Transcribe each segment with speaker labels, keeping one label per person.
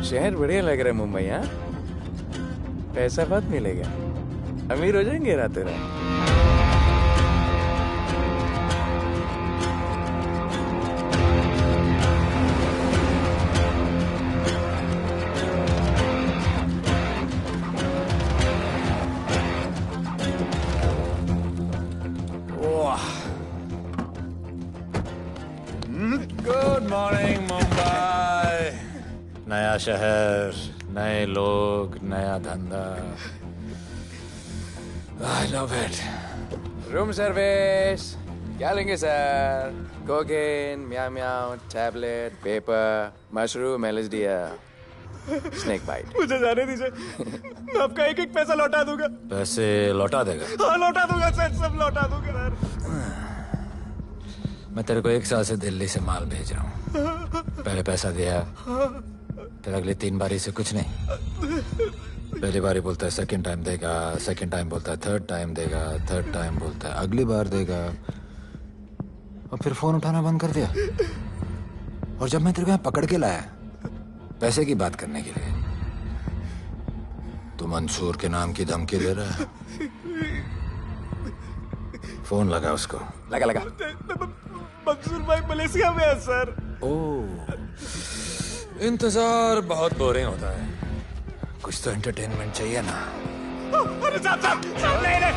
Speaker 1: शहर बढ़िया लग रहा है मुंबई। हाँ, पैसा बहुत मिलेगा, अमीर हो जाएंगे रातों रात।
Speaker 2: Good morning Mumbai.
Speaker 3: नया शहर, नए लोग, नया धंधा। I love it.
Speaker 1: Room service क्या लेंगे sir? Cocaine, meow meow, tablet, paper, mushroom, LSD, snake bite.
Speaker 4: मुझे जाने दीजिए, मैं आपका एक एक पैसा लौटा दूंगा।
Speaker 3: पैसे लौटा देगा?
Speaker 4: हाँ लौटा दूंगा सर, सब लौटा दूंगा सर।
Speaker 3: मैं तेरे को 1 साल से दिल्ली से माल भेज रहा हूँ। पहले पैसा दिया, फिर अगली 3 बारी से कुछ नहीं। पहली बारी बोलता है सेकंड टाइम देगा, सेकंड टाइम बोलता है थर्ड टाइम देगा, थर्ड टाइम बोलता है अगली बार देगा, और फिर फोन उठाना बंद कर दिया। और जब मैं तेरे को यहाँ पकड़ के लाया पैसे की बात करने के लिए, तो मंसूर के नाम की धमकी दे रहा है। फोन लगा उसको।
Speaker 1: लगा लगा।
Speaker 4: मंसूर भाई मलेशिया में है सर।
Speaker 3: ओह, इंतजार बहुत बोरिंग होता है, कुछ तो एंटरटेनमेंट चाहिए ना।
Speaker 4: अरे साहब साहब साहब नहीं नहीं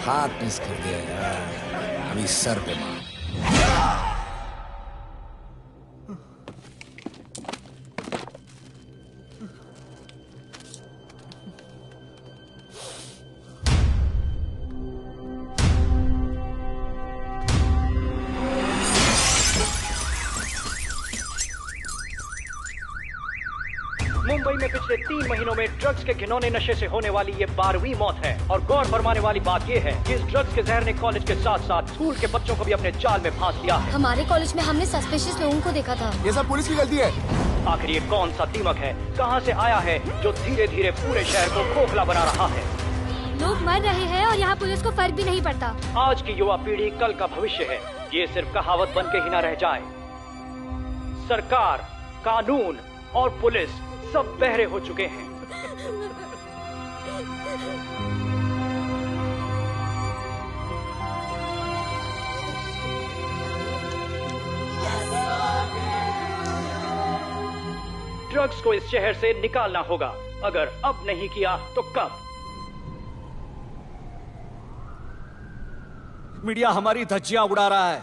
Speaker 3: हाथ मिस कर दिया यार, अभी सर पे मार।
Speaker 5: मुंबई में पिछले 3 महीनों में ड्रग्स के घिनौने नशे से होने वाली ये 12वीं मौत है। और गौर फरमाने वाली बात ये है कि इस ड्रग्स के जहर ने कॉलेज के साथ साथ स्कूल के बच्चों को भी अपने जाल में फांस लिया है।
Speaker 6: हमारे कॉलेज में हमने सस्पिशियस लोगों को देखा था।
Speaker 4: ये सब पुलिस की गलती है।
Speaker 5: आखिर ये कौन सा दीमक है, कहां से आया है, जो धीरे धीरे पूरे शहर को खोखला बना रहा है?
Speaker 6: लोग मर रहे हैं और यहाँ पुलिस को फर्क भी नहीं पड़ता।
Speaker 5: आज की युवा पीढ़ी कल का भविष्य है, ये सिर्फ कहावत बन के ही ना रह जाए। सरकार, कानून और पुलिस सब बहरे हो चुके हैं। ड्रग्स को इस शहर से निकालना होगा। अगर अब नहीं किया तो कब?
Speaker 4: मीडिया हमारी धज्जियां उड़ा रहा है।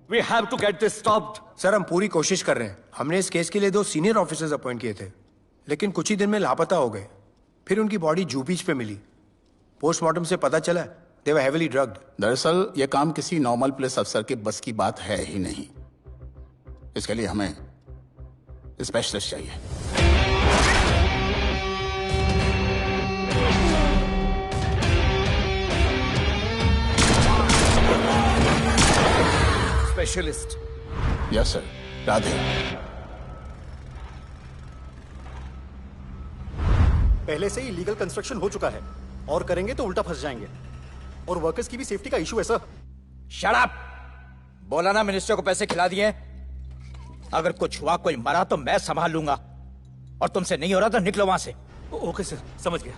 Speaker 4: We have to get this stopped.
Speaker 7: Sir हम पूरी कोशिश कर रहे हैं। हमने इस केस के लिए 2 सीनियर ऑफिसर्स अपॉइंट किए थे, लेकिन कुछ ही दिन में लापता हो गए। फिर उनकी बॉडी जू बीच पे मिली। पोस्टमार्टम से पता चला दे वर हेवीली ड्रग्ड।
Speaker 2: दरअसल यह काम किसी नॉर्मल पुलिस अफसर के बस की बात है ही नहीं। इसके लिए हमें स्पेशलिस्ट चाहिए।
Speaker 4: स्पेशलिस्ट?
Speaker 2: Yes sir. राधे।
Speaker 8: पहले से ही लीगल कंस्ट्रक्शन हो चुका है, और करेंगे तो उल्टा फंस जाएंगे। और वर्कर्स की भी सेफ्टी का इशू है सर।
Speaker 9: Shut up! बोला ना मिनिस्टर को पैसे खिला दिए। अगर कुछ हुआ, कोई मरा तो मैं संभाल लूंगा, और तुमसे नहीं हो रहा तो निकलो वहां से।
Speaker 4: ओके सर, समझ गया।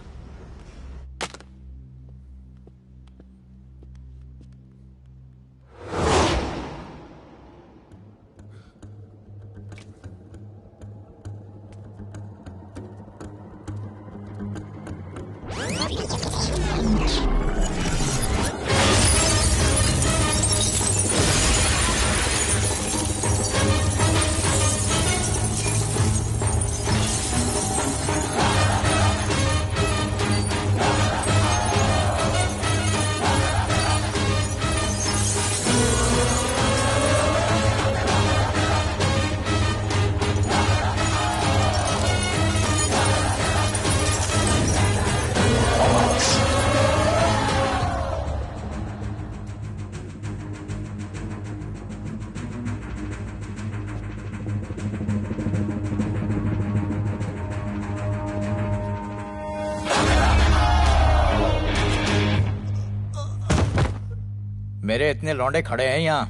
Speaker 9: मेरे इतने लौंडे खड़े हैं यहाँ,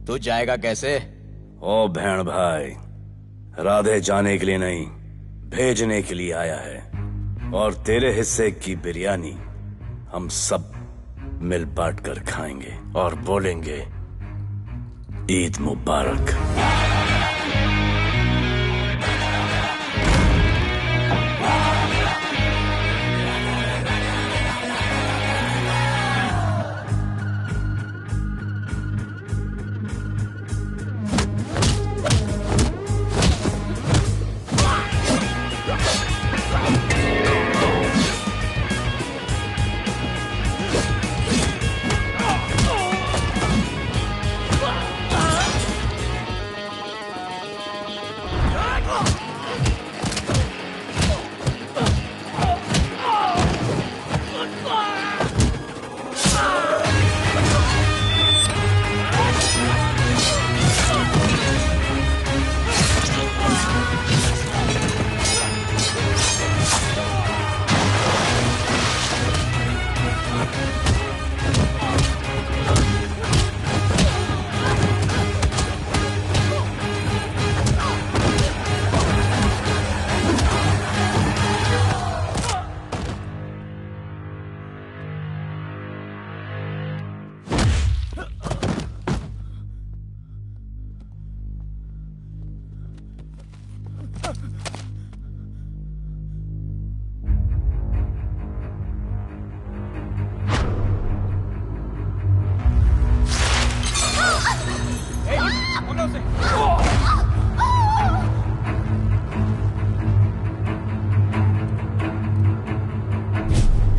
Speaker 9: तू जाएगा कैसे?
Speaker 10: ओ बहन भाई, राधे जाने के लिए नहीं, भेजने के लिए आया है। और तेरे हिस्से की बिरयानी हम सब मिल बांट कर खाएंगे और बोलेंगे ईद मुबारक।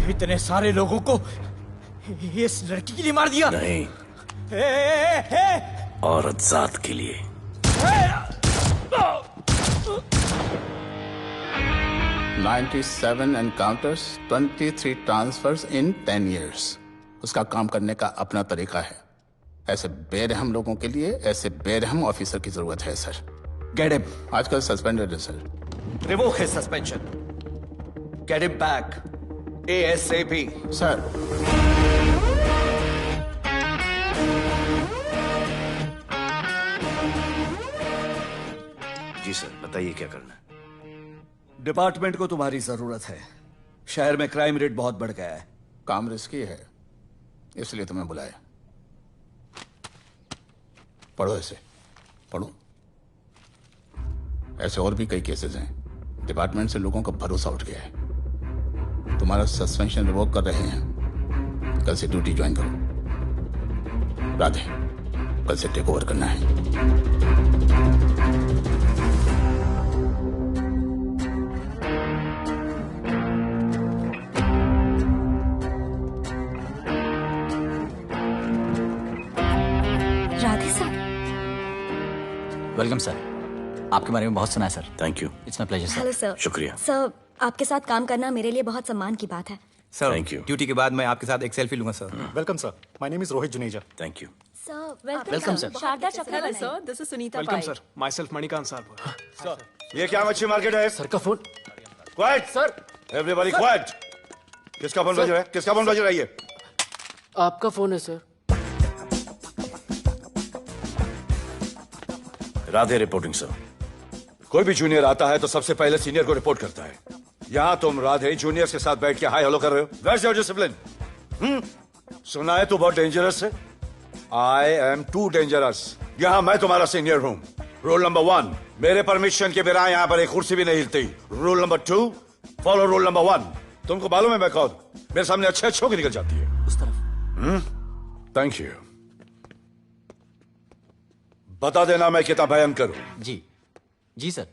Speaker 9: इतने सारे लोगों को इस लड़की के लिए मार दिया?
Speaker 10: नहीं, औरत जात के लिए।
Speaker 2: $97 encounters, 23 transfers in 10 years. उसका काम करने का अपना तरीका है। ऐसे बेरहम लोगों के लिए ऐसे बेरहम ऑफिसर की जरूरत है सर।
Speaker 4: Get him.
Speaker 2: आजकल सस्पेंडेड है sir.
Speaker 4: Revoke his suspension. Get him back. ASAP.
Speaker 2: Sir,
Speaker 10: जी सर, बताइए क्या करना है।
Speaker 4: डिपार्टमेंट को तुम्हारी जरूरत है। शहर में क्राइम रेट बहुत बढ़ गया है।
Speaker 2: काम रिस्की है, इसलिए तुम्हें बुलाया। पढ़ो इसे, पढ़ो। ऐसे और भी कई केसेस हैं। डिपार्टमेंट से लोगों का भरोसा उठ गया है। तुम्हारा सस्पेंशन रिवोक कर रहे हैं। कल से ड्यूटी ज्वाइन करो। राधे, कल से टेक ओवर करना है।
Speaker 6: राधे सर।
Speaker 11: Welcome sir. आपके बारे में बहुत सुना है sir.
Speaker 10: Thank you.
Speaker 11: It's my pleasure sir.
Speaker 6: Hello sir.
Speaker 10: शुक्रिया।
Speaker 6: सर, आपके साथ काम करना मेरे लिए बहुत सम्मान की बात है।
Speaker 7: Sir,
Speaker 10: Thank you.
Speaker 7: ड्यूटी के बाद मैं आपके साथ एक सेल्फी लूंगा sir.
Speaker 8: Welcome sir, my name is Rohit Juneja.
Speaker 10: Thank you.
Speaker 6: Sir,
Speaker 11: welcome sir.
Speaker 6: Sharada Chakravarti.
Speaker 12: Sir, this is Sunita
Speaker 8: welcome
Speaker 12: Pai.
Speaker 8: Sir, myself Manikant साहब।
Speaker 10: ये क्या मच्छी मार्केट है?
Speaker 8: सर का phone.
Speaker 10: Quiet sir, everybody quiet. किसका फोन बज रहा है? किसका फोन बज रहा है? ये
Speaker 12: आपका फोन है सर।
Speaker 10: Radhe reporting sir. कोई भी जूनियर आता है तो सबसे पहले सीनियर को रिपोर्ट करता है। यहाँ तुम राधे जूनियर्स के साथ बैठ के हाय हेलो कर रहे हो। Where's your discipline? सुना है तू बहुत डेंजरस है। I am too dangerous. यहाँ मैं तुम्हारा सीनियर हूँ। रूल नंबर 1, मेरे परमिशन के बिना यहाँ पर एक कुर्सी भी नहीं हिलती। Rule number 2, follow rule number 1। तुमको मालूम है मैं कौन? मेरे सामने अच्छे अच्छों की निकल जाती है।
Speaker 11: उस तरफ।
Speaker 10: Thank you. बता देना मैं कितना भयंकर हूं।
Speaker 11: जी जी सर।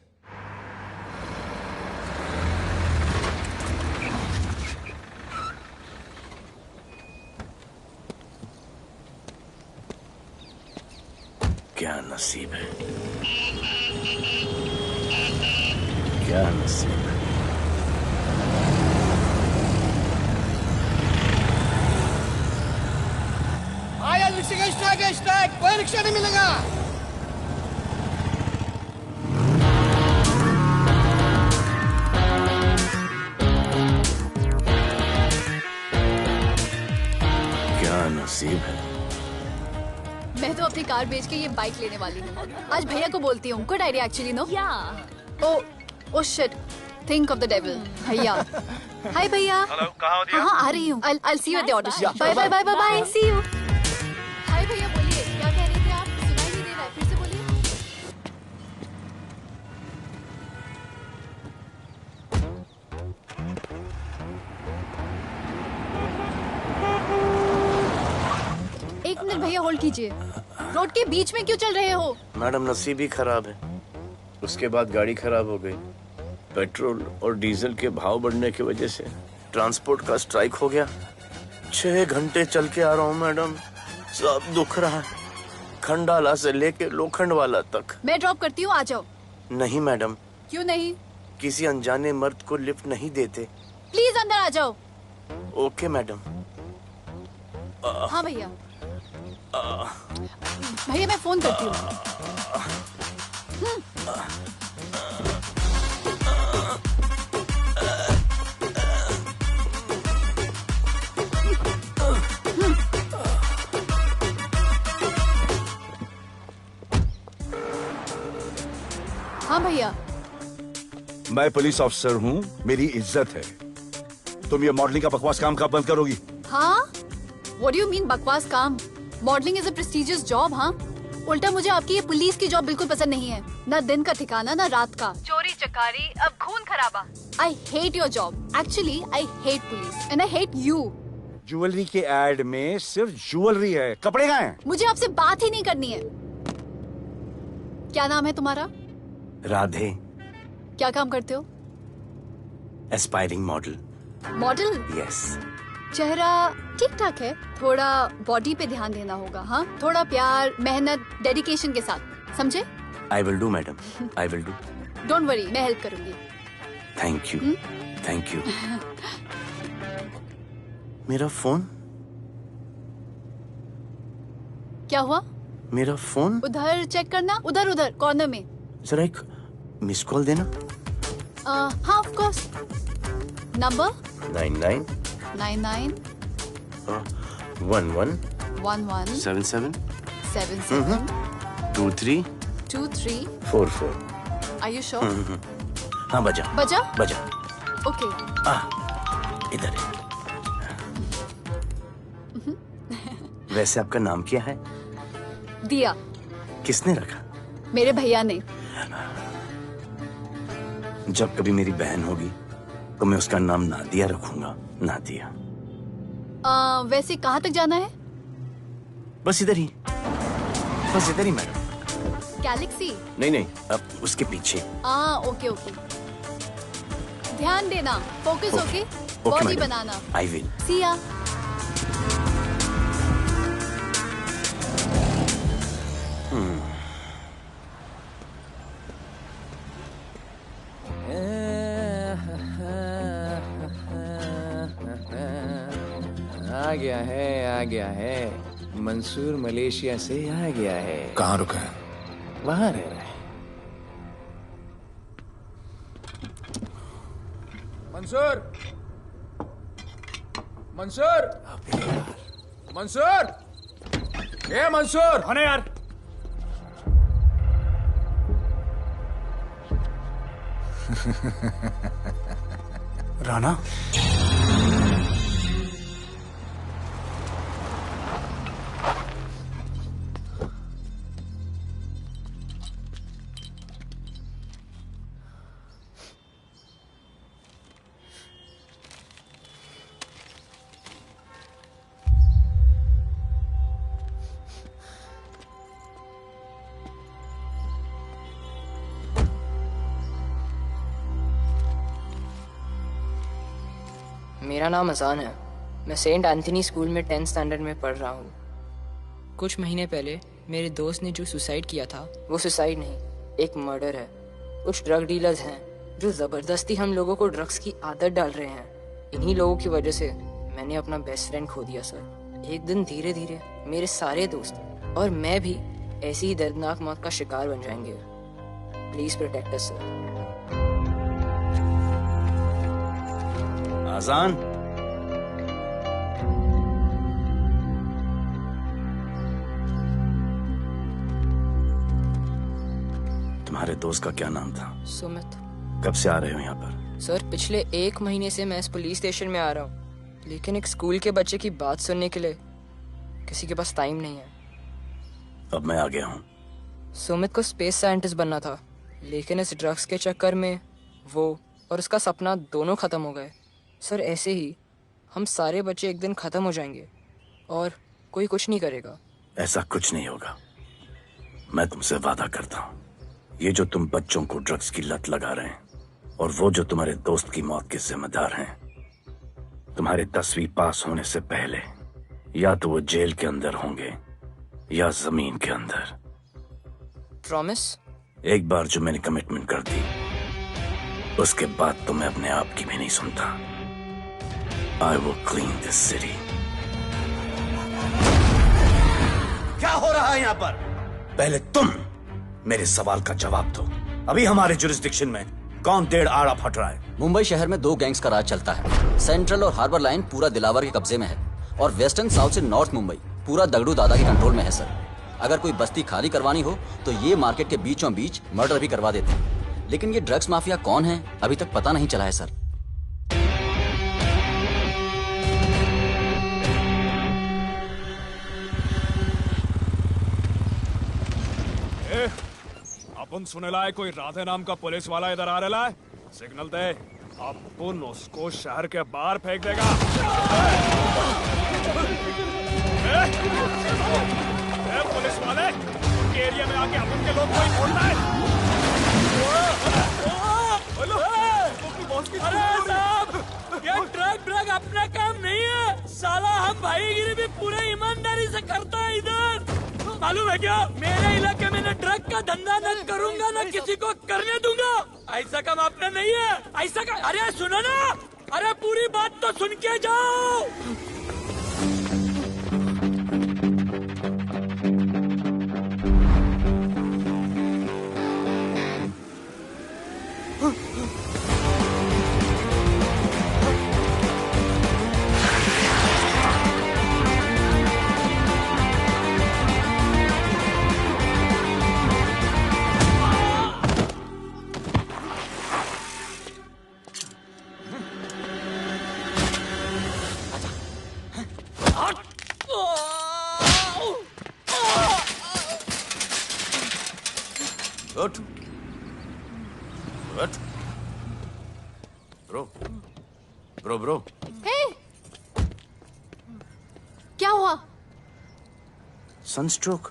Speaker 10: क्या नसीब है, क्या नसीब है।
Speaker 9: आया रिक्शा स्ट्राइक, कोई रिक्शा नहीं मिलेगा।
Speaker 10: क्या नसीब है,
Speaker 13: अपनी कार बेच के ये बाइक लेने वाली हूँ। आज भैया को बोलती हूँ। Good idea actually no. Oh shit, think of the devil. भैया हाय भैया।
Speaker 14: हेलो, कहाँ हो दिया?
Speaker 13: हाँ आ रही हूँ। I'll see you at the audition. Bye bye bye bye bye, see you। Hi भैया बोलिए, क्या कह रहे थे आप? सुनाई नहीं दे रहा है, फिर से बोलिए। एक मिनट भैया होल्ड कीजिए। रोड के बीच में क्यों चल रहे हो?
Speaker 14: मैडम नसीब ही खराब है, उसके बाद गाड़ी खराब हो गई। पेट्रोल और डीजल के भाव बढ़ने की वजह से ट्रांसपोर्ट का स्ट्राइक हो गया। 6 घंटे चल के आ रहा हूँ मैडम, सब दुख रहा है, खंडाला से लेके लोखंडवाला तक।
Speaker 13: मैं ड्रॉप करती हूँ, आ जाओ।
Speaker 14: नहीं मैडम।
Speaker 13: क्यों नहीं?
Speaker 14: किसी अनजाने मर्द को लिफ्ट नहीं देते।
Speaker 13: प्लीज अंदर आ जाओ।
Speaker 14: Okay madam.
Speaker 13: हाँ भैया। भैया मैं फोन करती हूँ। हाँ भैया।
Speaker 10: मैं पुलिस ऑफिसर हूँ, मेरी इज्जत है। तुम ये मॉडलिंग का बकवास काम कब बंद करोगी?
Speaker 13: हाँ? What do you mean बकवास काम? Modelling is a prestigious job. हाँ, उल्टा मुझे आपकी ये पुलिस की जॉब बिल्कुल पसंद नहीं है। ना दिन का ठिकाना, ना रात का। चोरी चकारी, अब खून खराबा। I hate your job. Actually, I hate police and I hate you.
Speaker 10: Jewellery के एड में सिर्फ ज्वेलरी है, कपड़े कहाँ हैं?
Speaker 13: मुझे आपसे बात ही नहीं करनी है। क्या नाम है तुम्हारा?
Speaker 14: राधे।
Speaker 13: क्या काम करते हो?
Speaker 14: Aspiring model.
Speaker 13: मॉडल?
Speaker 14: यस।
Speaker 13: चेहरा ठीक ठाक है, थोड़ा बॉडी पे ध्यान देना होगा। हाँ, थोड़ा प्यार, मेहनत, डेडिकेशन के साथ, समझे?
Speaker 14: I will do madam, I will do.
Speaker 13: Don't worry, मैं हेल्प करूंगी।
Speaker 14: Thank you, thank you. मेरा फोन?
Speaker 13: क्या हुआ?
Speaker 14: मेरा फोन?
Speaker 13: उधर चेक करना, उधर उधर कॉर्नर में।
Speaker 14: जरा एक मिस कॉल देना।
Speaker 13: हाँ of course. Number
Speaker 14: 99
Speaker 13: 99
Speaker 14: 11
Speaker 13: 11
Speaker 14: 77
Speaker 13: 77
Speaker 14: 23
Speaker 13: 23
Speaker 14: 44।
Speaker 13: Are you sure?
Speaker 14: हाँ बजा
Speaker 13: बजा?
Speaker 14: बजा।
Speaker 13: ओके।
Speaker 14: इधर है। वैसे आपका नाम क्या है?
Speaker 13: दिया।
Speaker 14: किसने रखा?
Speaker 13: मेरे भैया ने।
Speaker 14: जब कभी मेरी बहन होगी तो मैं उसका नाम नादिया रखूंगा। नादिया।
Speaker 13: वैसे कहाँ तक जाना है?
Speaker 14: बस इधर ही, बस इधर ही मैडम।
Speaker 13: गैलेक्सी?
Speaker 14: नहीं नहीं, अब उसके पीछे।
Speaker 13: Okay okay. ध्यान देना, फोकस ओके। बॉडी बनाना।
Speaker 14: I will.
Speaker 13: See ya.
Speaker 1: आ गया है। मंसूर मलेशिया से आ गया है।
Speaker 3: कहाँ रुका है?
Speaker 1: वहां रह रहा है। मंसूर, मंसूर, मंसूर, ये मंसूर।
Speaker 4: कौन है यार?
Speaker 7: राणा।
Speaker 15: मेरा नाम अजान है। मैं सेंट एंथनी स्कूल में 10th स्टैंडर्ड में पढ़ रहा हूँ। कुछ महीने पहले मेरे दोस्त ने जो सुसाइड किया था, वो सुसाइड नहीं, एक मर्डर है। कुछ ड्रग डीलर्स हैं जो ज़बरदस्ती हम लोगों को ड्रग्स की आदत डाल रहे हैं। इन्हीं लोगों की वजह से मैंने अपना बेस्ट फ्रेंड खो दिया सर। एक दिन धीरे धीरे मेरे सारे दोस्त और मैं भी ऐसी ही दर्दनाक मौत का शिकार बन जाएंगे। Please protect us sir.
Speaker 14: आजान। तुम्हारे दोस्त का क्या नाम था?
Speaker 15: सुमित।
Speaker 14: कब से आ रहे हो यहाँ पर?
Speaker 15: सर पिछले 1 महीने से मैं इस पुलिस स्टेशन में आ रहा हूँ, लेकिन एक स्कूल के बच्चे की बात सुनने के लिए किसी के पास टाइम नहीं है।
Speaker 14: अब मैं आ गया हूँ।
Speaker 15: सुमित को स्पेस साइंटिस्ट बनना था, लेकिन इस ड्रग्स के चक्कर में वो और उसका सपना दोनों खत्म हो गए। सर ऐसे ही हम सारे बच्चे एक दिन खत्म हो जाएंगे और कोई कुछ नहीं करेगा।
Speaker 14: ऐसा कुछ नहीं होगा, मैं तुमसे वादा करता हूँ। ये जो तुम बच्चों को ड्रग्स की लत लगा रहे हैं और वो जो तुम्हारे दोस्त की मौत के जिम्मेदार हैं, तुम्हारे 10वीं पास होने से पहले या तो वो जेल के अंदर होंगे या जमीन के अंदर।
Speaker 15: प्रॉमिस?
Speaker 14: एक बार जो मैंने कमिटमेंट कर दी, उसके बाद तो मैं अपने आप की भी नहीं सुनता। I will clean this city. क्या हो रहा है यहाँ पर? पहले तुम मेरे सवाल का जवाब दो। अभी हमारे जुरिस्डिक्शन में कौन डेढ़ आड़ा फट रहा है?
Speaker 11: मुंबई शहर में 2 गैंग्स का राज चलता है। सेंट्रल और हार्बर लाइन पूरा दिलावर के कब्जे में है और वेस्टर्न साउथ से नॉर्थ मुंबई पूरा दगड़ू दादा के कंट्रोल में है सर। अगर कोई बस्ती खाली करवानी हो तो ये मार्केट के बीचों बीच मर्डर भी करवा देते हैं। लेकिन ये ड्रग्स माफिया कौन है अभी तक पता नहीं चला है सर।
Speaker 4: अपन सुनेला है कोई राधे नाम का पुलिस वाला इधर आ रहा है। सिग्नल दे, अपन उसको शहर के बाहर फेंक देगा। पुलिस वाले उनके एरिया में आके अपन के लोग कोई बोलना है।
Speaker 12: अरे साहब, ये ड्रग अपना काम नहीं है साला। हम भाईगिरी भी पूरे ईमानदारी से करता है इधर। मालूम है क्या, मेरे इलाके में न ड्रग का धंधा न करूंगा न किसी को करने दूंगा। ऐसा काम अपना नहीं है। ऐसा का, अरे सुनो ना, अरे पूरी बात तो सुन के जाओ।
Speaker 14: Good. Good. Bro.
Speaker 13: Hey! क्या हुआ?
Speaker 14: Sunstroke.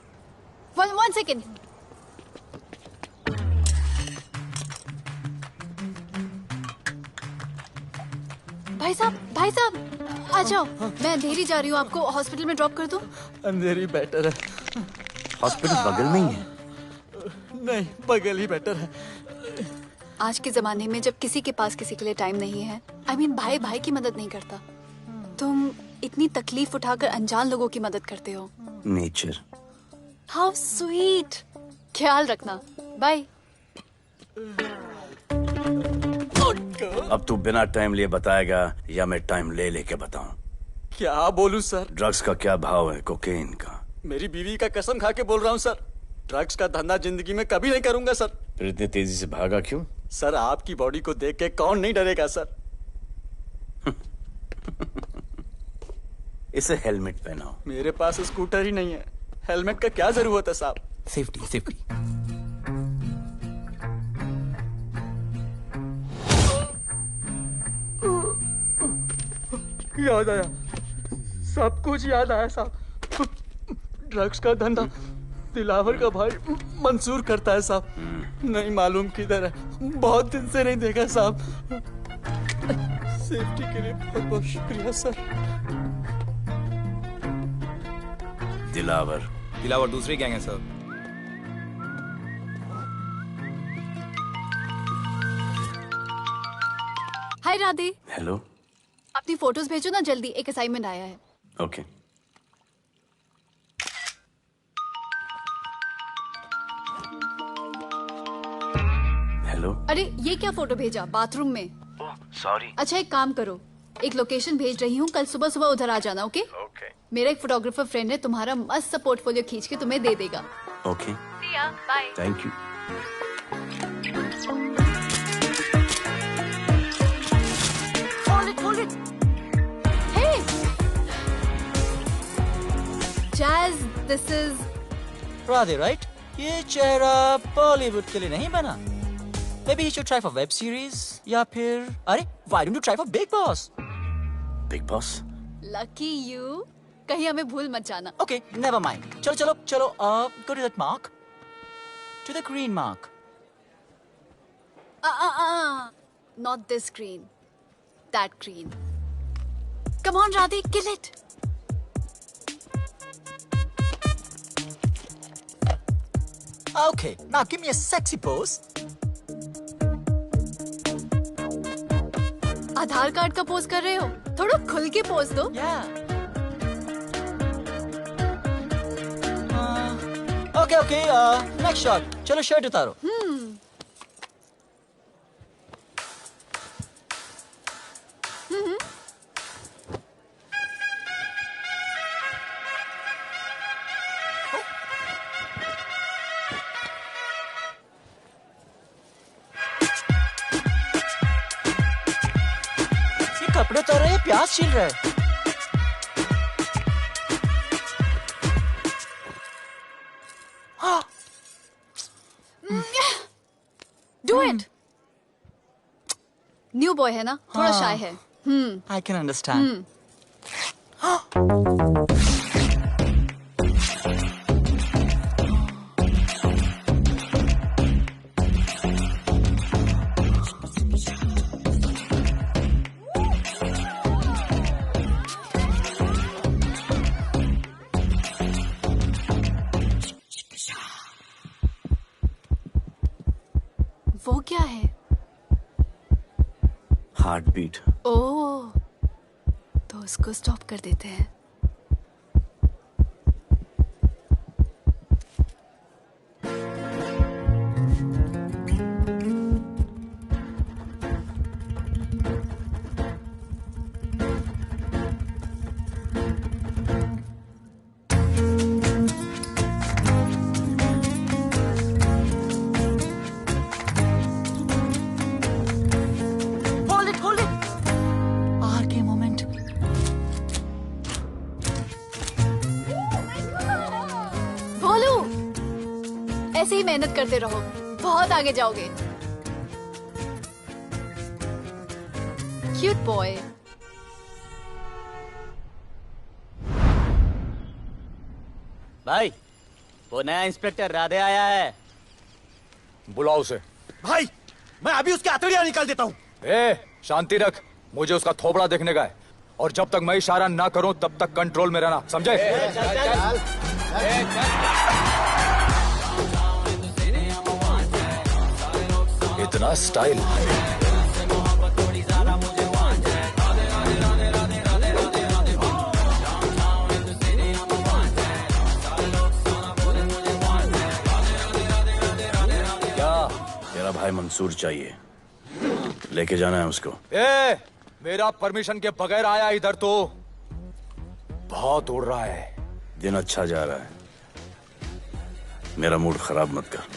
Speaker 13: One second. भाई साहब, आ जाओ। मैं अंधेरी जा रही हूँ, आपको हॉस्पिटल में ड्रॉप कर दूँ?
Speaker 8: अंधेरी बेटर है।
Speaker 14: हॉस्पिटल बगल में ही है।
Speaker 8: नहीं, बगल ही बेटर है।
Speaker 13: आज के जमाने में जब किसी के पास किसी के लिए टाइम नहीं है, भाई की मदद नहीं करता, तुम इतनी तकलीफ उठाकर अनजान लोगों की मदद करते हो।
Speaker 14: नेचर।
Speaker 13: How sweet. ख्याल रखना। बाय।
Speaker 14: अब तू बिना टाइम लिए बताएगा या मैं टाइम ले लेके बताऊं?
Speaker 8: क्या बोलूं सर?
Speaker 14: ड्रग्स का क्या भाव है कोकेन का?
Speaker 8: मेरी बीवी का कसम खा के बोल रहा हूँ सर, ड्रग्स का धंधा जिंदगी में कभी नहीं करूंगा सर।
Speaker 14: फिर इतनी तेजी से भागा क्यों?
Speaker 8: सर आपकी बॉडी को देख के कौन नहीं डरेगा सर।
Speaker 14: इसे हेलमेट पहनाओ।
Speaker 8: मेरे पास स्कूटर ही नहीं है, हेलमेट का क्या जरूरत है साहब?
Speaker 11: सेफ्टी।
Speaker 8: याद आया, सब कुछ याद आया साहब। ड्रग्स का धंधा दिलावर का भाई मंसूर करता है साहब। नहीं मालूम किधर है, बहुत दिन से नहीं देखा साहब। सेफ्टी के लिए बहुत बहुत शुक्रिया सर।
Speaker 14: दिलावर
Speaker 3: दूसरी गैंग है सर।
Speaker 13: हाय राधे।
Speaker 14: हेलो।
Speaker 13: अपनी फोटोज भेजो ना जल्दी, एक असाइनमेंट आया है।
Speaker 14: ओके। हेलो।
Speaker 13: अरे ये क्या फोटो भेजा बाथरूम में?
Speaker 14: सॉरी।
Speaker 13: अच्छा एक काम करो, एक लोकेशन भेज रही हूँ, कल सुबह सुबह उधर आ जाना। ओके? मेरा एक फोटोग्राफर फ्रेंड है, तुम्हारा मस्त सा पोर्टफोलियो खींच के तुम्हें दे देगा।
Speaker 14: Okay.
Speaker 13: Bye.
Speaker 14: Thank you.
Speaker 13: This is
Speaker 11: Radhe, right? ये चेहरा बॉलीवुड के लिए नहीं बना। Maybe you should try for web series या फिर अरे why don't you try for Big Boss?
Speaker 14: Big Boss?
Speaker 13: Lucky you, कहीं हमें भूल मत जाना।
Speaker 11: Okay, never mind. चलो चलो चलो, go to that mark, to the green mark.
Speaker 13: Not this green, that green. Come on, Radhe, kill it.
Speaker 11: Okay, now give me a sexy pose.
Speaker 13: Aadhaar card का pose कर रहे हो? थोड़ा खुल के पोज दो।
Speaker 11: Okay, next shot. चलो shirt उतारो। कपड़े उतार रहे हैं, प्याज छील रहे हैं।
Speaker 13: Do it. न्यू बॉय है ना, थोड़ा शाय है।
Speaker 11: I can understand.
Speaker 13: वो क्या है?
Speaker 14: Heart beat.
Speaker 13: ओह, तो उसको स्टॉप कर देते हैं। ऐसे ही मेहनत करते रहो, बहुत आगे जाओगे। Cute boy.
Speaker 16: भाई, वो नया इंस्पेक्टर राधे आया है।
Speaker 3: बुलाओ उसे।
Speaker 9: भाई, मैं अभी उसकी हथेलियां निकाल देता हूँ।
Speaker 3: शांति रख, मुझे उसका थोबड़ा देखने का है, और जब तक मैं इशारा ना करूं तब तक कंट्रोल में रहना, समझे? इतना स्टाइल।
Speaker 14: मेरा भाई मंसूर चाहिए, लेके जाना है उसको।
Speaker 3: मेरा परमिशन के बगैर आया इधर तो बहुत उड़ रहा है।
Speaker 14: दिन अच्छा जा रहा है, मेरा मूड खराब मत कर।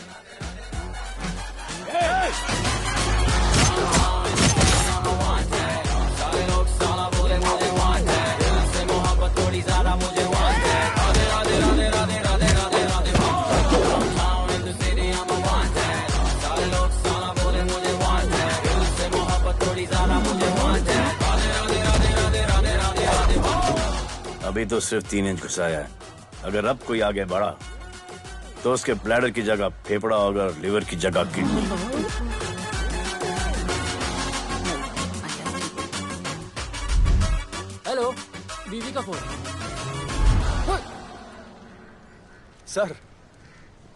Speaker 14: अभी तो सिर्फ 3 इंच घुसाया है, अगर अब कोई आगे बढ़ा तो उसके ब्लैडर की जगह फेफड़ा होगा और लिवर की जगह किडनी।
Speaker 15: हेलो, बीवी का फोन।
Speaker 3: सर,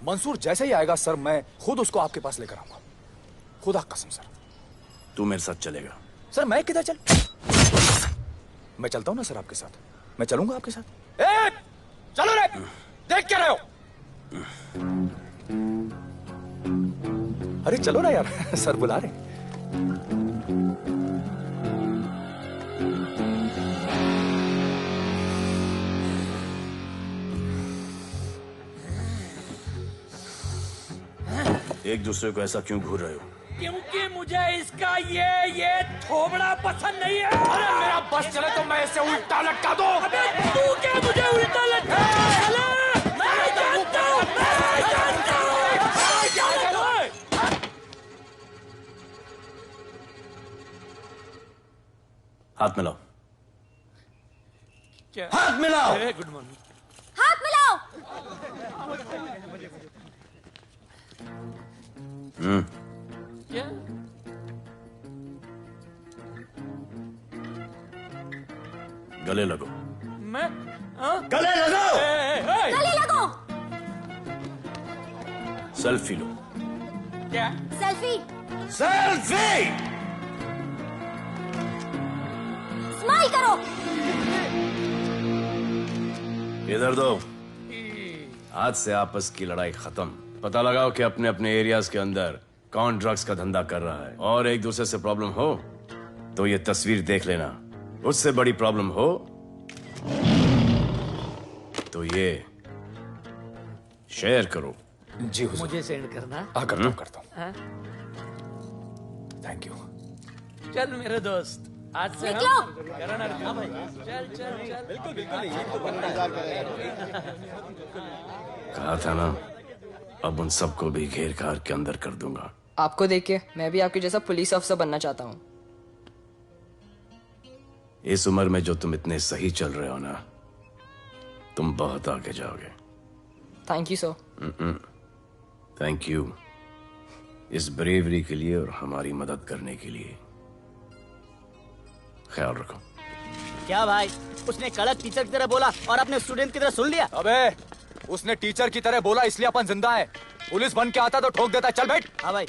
Speaker 3: मंसूर जैसे ही आएगा सर, मैं खुद उसको आपके पास लेकर आऊंगा, खुदा कसम सर।
Speaker 14: तू मेरे साथ चलेगा?
Speaker 3: सर मैं किधर चल? मैं चलता हूं ना सर आपके साथ, मैं चलूंगा आपके साथ। चलो रे, देख क्या रहे हो? अरे चलो ना यार, सर बुला रहे।
Speaker 14: एक दूसरे को ऐसा क्यों घूर रहे हो?
Speaker 12: क्योंकि मुझे इसका ये थोबड़ा पसंद नहीं है।
Speaker 3: अरे मेरा बस चले तो मैं इसे उल्टा लटका दूं।
Speaker 12: अबे तू क्या मुझे उल्टा लटका?
Speaker 14: हाथ मिलाओ।
Speaker 12: क्या?
Speaker 14: हाथ मिलाओ।
Speaker 12: Good morning.
Speaker 6: हाथ मिलाओ।
Speaker 12: क्या?
Speaker 14: गले लगो।
Speaker 12: मैं हाँ?
Speaker 14: गले लगो।
Speaker 6: गले लगो।
Speaker 14: सेल्फी लो।
Speaker 12: क्या?
Speaker 6: सेल्फी।
Speaker 14: सेल्फी।
Speaker 6: स्माइल करो।
Speaker 14: इधर दो। आज से आपस की लड़ाई खत्म। पता लगाओ कि अपने अपने एरियाज के अंदर कौन ड्रग्स का धंधा कर रहा है, और एक दूसरे से प्रॉब्लम हो तो ये तस्वीर देख लेना। उससे बड़ी प्रॉब्लम हो तो ये शेयर करो।
Speaker 3: जी हुजूर।
Speaker 12: मुझे सेंड करना।
Speaker 3: करता हूँ।
Speaker 12: हाँ?
Speaker 3: Thank you.
Speaker 12: चल मेरे दोस्त, आज से
Speaker 6: निकलो।
Speaker 12: हम करण अर्जुन भाई। चल चल चल। बिल्कुल बिल्कुल।
Speaker 14: कहा था ना, अब उन सबको भी घेर घार के अंदर कर दूंगा।
Speaker 15: आपको देख के मैं भी आपके जैसा पुलिस ऑफिसर बनना चाहता हूँ।
Speaker 14: इस उम्र में जो तुम इतने सही चल रहे हो ना, तुम बहुत आगे जाओगे।
Speaker 15: Thank you sir.
Speaker 14: Thank you इस ब्रेवरी के लिए और हमारी मदद करने के लिए। ख्याल रखो।
Speaker 16: क्या भाई, उसने कड़क टीचर की तरह बोला और अपने स्टूडेंट की तरह सुन लिया?
Speaker 3: अबे उसने टीचर की तरह बोला इसलिए अपन जिंदा है। पुलिस बन के आता तो ठोक देता। चल बैठ।
Speaker 16: हाँ भाई।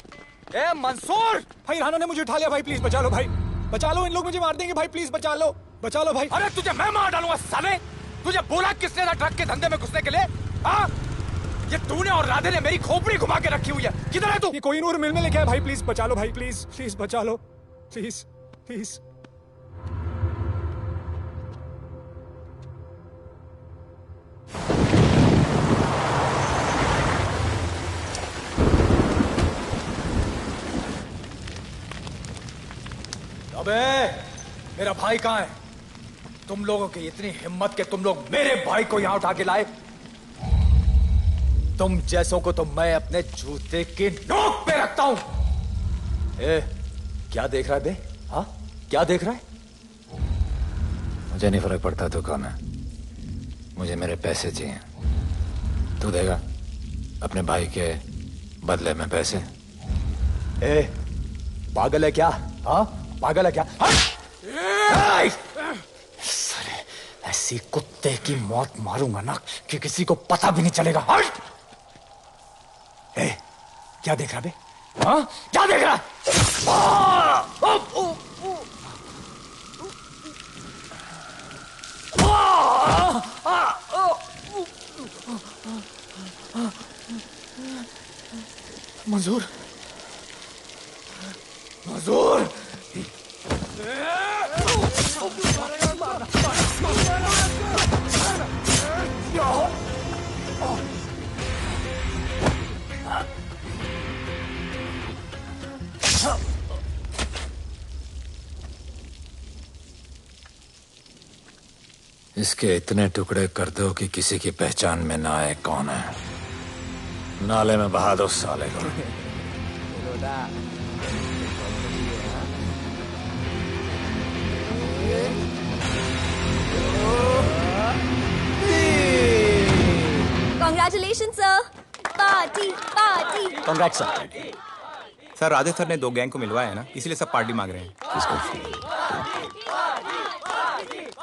Speaker 3: ए मंसूर,
Speaker 4: भाई राना ने मुझे उठा लिया। भाई प्लीज बचा लो। भाई बचा लो, इन लोग मुझे मार देंगे। भाई प्लीज बचा लो, बचा लो भाई।
Speaker 3: अरे तुझे मैं मार डालूंगा साले। तुझे बोला किसने था ट्रक के धंधे में घुसने के लिए? हाँ, ये तूने और राधे ने मेरी खोपड़ी घुमा के रखी हुई है। किधर है तू?
Speaker 4: ये कोई नूर मिल में लेके आया। भाई प्लीज बचा लो। भाई प्लीज प्लीज बचा लो, प्लीज प्लीज।
Speaker 3: अबे मेरा भाई कहाँ है? तुम लोगों की इतनी हिम्मत कि तुम लोग मेरे भाई को यहाँ उठा के लाए। तुम जैसों को तो मैं अपने जूते की नोक पे रखता हूं। ए, क्या देख रहा है बे? हाँ, क्या देख रहा है? मुझे नहीं फर्क पड़ता तू कौन है। मुझे मेरे पैसे चाहिए। तू देगा अपने भाई के बदले में पैसे? ए, पागल है क्या? हाँ, पागल है क्या? साले, ऐसी कुत्ते की मौत मारूंगा ना कि किसी को पता भी नहीं चलेगा। ए, क्या देख रहा बे? हाँ, क्या देख रहा? मंजूर, मंजूर। इसके इतने टुकड़े कर दो कि किसी की पहचान में ना आए कौन है। नाले में बहा दो साले को।
Speaker 6: Congratulations, sir. Party party.
Speaker 17: Congrats sir. Sir Radhe sir ने 2 गैंग को मिलवाया है ना, इसीलिए सब पार्टी मांग रहे हैं।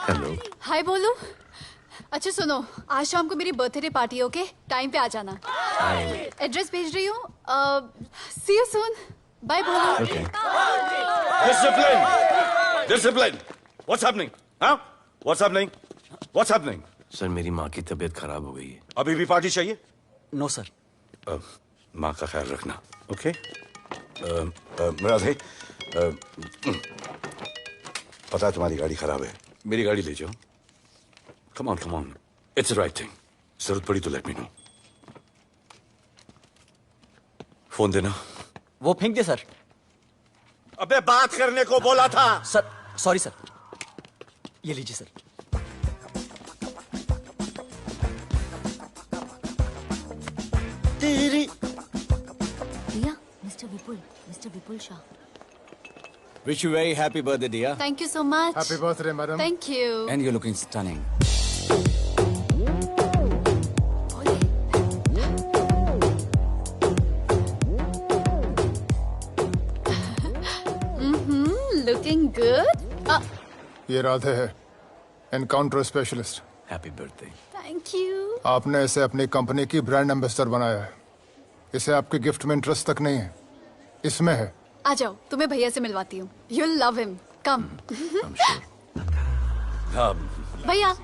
Speaker 14: हेलो।
Speaker 13: हाय बोलू। अच्छा सुनो, आज शाम को मेरी बर्थडे पार्टी, ओके? टाइम पे आ जाना। एड्रेस भेज रही हूँ। सी यू सून। बाय बोलू।
Speaker 14: Okay. Discipline! Discipline! What's happening? Huh? What's happening? What's happening? Sir मेरी माँ की तबीयत खराब हो गई है। अभी भी पार्टी चाहिए?
Speaker 11: No sir.
Speaker 14: माँ का ख्याल रखना, ओके? राधे, पता है तुम्हारी गाड़ी खराब है, मेरी गाड़ी ले जाओ। Come on, it's the right thing. जरूरत पड़ी तो लेट मी नो। फोन देना।
Speaker 11: वो फेंक दे सर।
Speaker 14: अबे बात करने को बोला था।
Speaker 11: Sir sorry sir. ये लीजिए सर।
Speaker 14: तेरी
Speaker 6: भैया, mister Vipul Shah.
Speaker 16: Wish you very happy birthday, dear.
Speaker 13: Thank you so much.
Speaker 18: Happy birthday, madam.
Speaker 13: Thank you.
Speaker 16: And you're looking stunning.
Speaker 13: Looking good.
Speaker 18: ये राधे है, encounter specialist.
Speaker 14: Happy birthday.
Speaker 13: Thank you.
Speaker 18: आपने इसे अपनी company की brand ambassador बनाया है। इसे आपके गिफ्ट में इंटरेस्ट तक नहीं है, इसमें है।
Speaker 13: आ जाओ, तुम्हें भैया से मिलवाती हूँ। You'll love him. Come. भैया।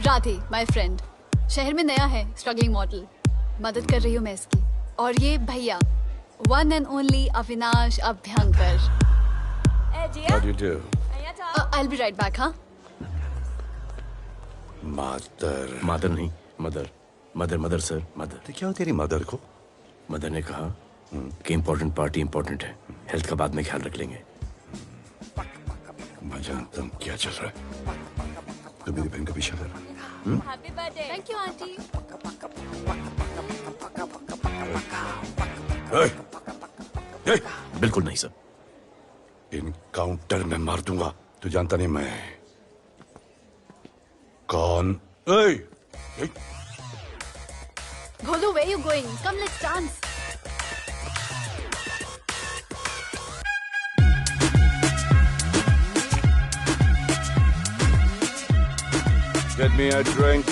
Speaker 13: Radhe, my friend. शहर में नया है, स्ट्रगलिंग मॉडल। मदद कर रही हूँ मैं इसकी। और ये भैया, one and only Avinash Abhyankar.
Speaker 10: How do you do?
Speaker 13: I'll be right back, हाँ?
Speaker 14: मदर नहीं, मदर सर, मदर।
Speaker 10: तो क्या हो तेरी मदर को?
Speaker 14: मदर ने कहा कि इम्पोर्टेंट पार्टी इम्पोर्टेंट है, हेल्थ का बाद में ख्याल रख लेंगे।
Speaker 10: मैं जानता हूँ क्या चल रहा है। तो मेरी बहन का पीछा कर।
Speaker 13: Happy birthday. Thank you, auntie.
Speaker 14: बिल्कुल नहीं सर।
Speaker 10: इनकाउंटर में मार दूंगा। तू जानता नहीं मैं कौन?
Speaker 13: Bholu, where you going? Come, let's dance.
Speaker 10: Get me a drink.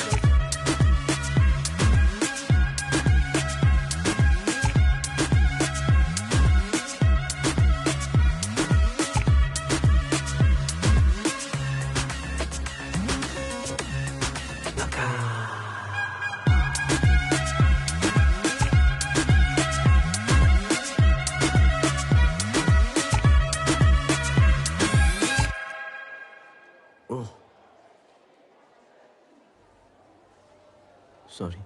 Speaker 14: Sorry.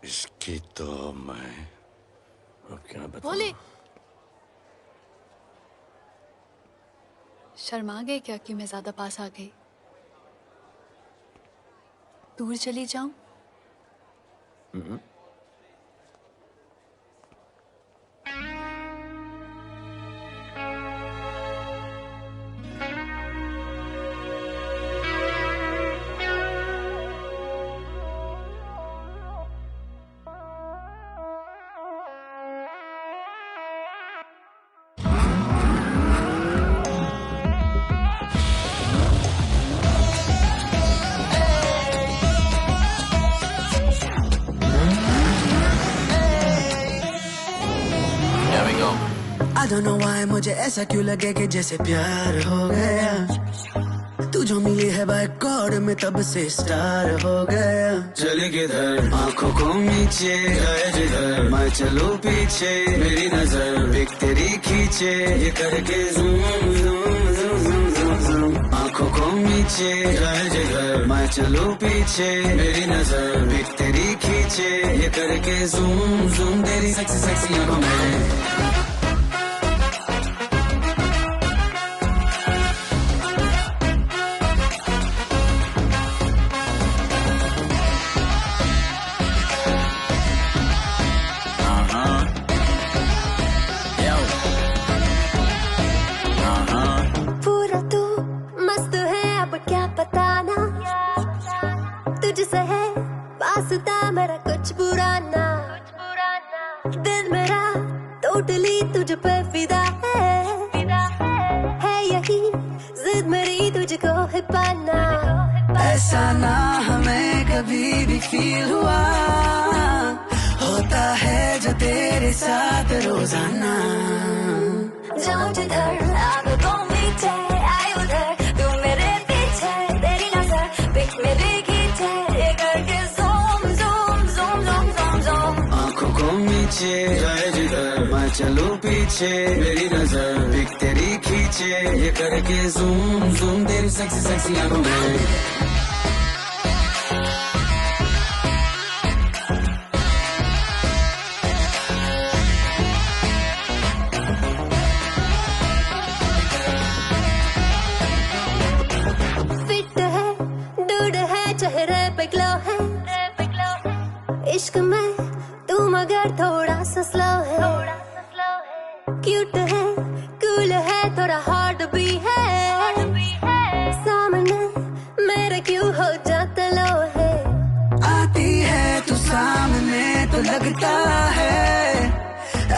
Speaker 10: इसकी तो मैं
Speaker 14: अब क्या बताऊं?
Speaker 13: भोले, शर्मा गए क्या कि मैं ज्यादा पास आ गई? दूर चली जाऊं?
Speaker 19: I don't know why मुझे ऐसा क्यों लगे कि जैसे प्यार हो गया। तू जो मिली है बाय गॉड में तब से स्टार हो गया। चले किधर आंखों को नीचे गए जिधर मैं चलूं पीछे मेरी नजर एक तेरी खींचे ये करके zoom zoom zoom zoom zoom आंखों को नीचे गए जिधर मैं चलूं पीछे मेरी नजर एक तेरी खींचे ये करके ज़ूम ज़ूम तेरी सेक्सी सेक्सी आंखों में।
Speaker 20: मेरा कुछ बुरा ना दिल मेरा टोटली तुझ पे फिदा है यही जिद मेरी तुझको है पाना।
Speaker 19: ऐसा ना हमें कभी भी फील हुआ होता है जो तेरे साथ रोजाना।
Speaker 20: जाऊं जिधर आंखों मीठे आए उधर तू मेरे पीछे तेरी नजर पिक मेरी खींचे ये करके
Speaker 19: नीचे जाए जिधर मैं चलूं पीछे मेरी नजर एक तेरी खींचे ये करके ज़ूम ज़ूम तेरी सेक्सी सेक्सी आंखों में।
Speaker 20: फिट है डूड है चेहरे पे ग्लो है इश्क में तू मगर थोड़ा सा स्लो है, क्यूट है, कूल है, थोड़ा हार्ड भी है, सामने मेरे क्यों हो जाता लो है।
Speaker 19: आती है तू सामने तो लगता है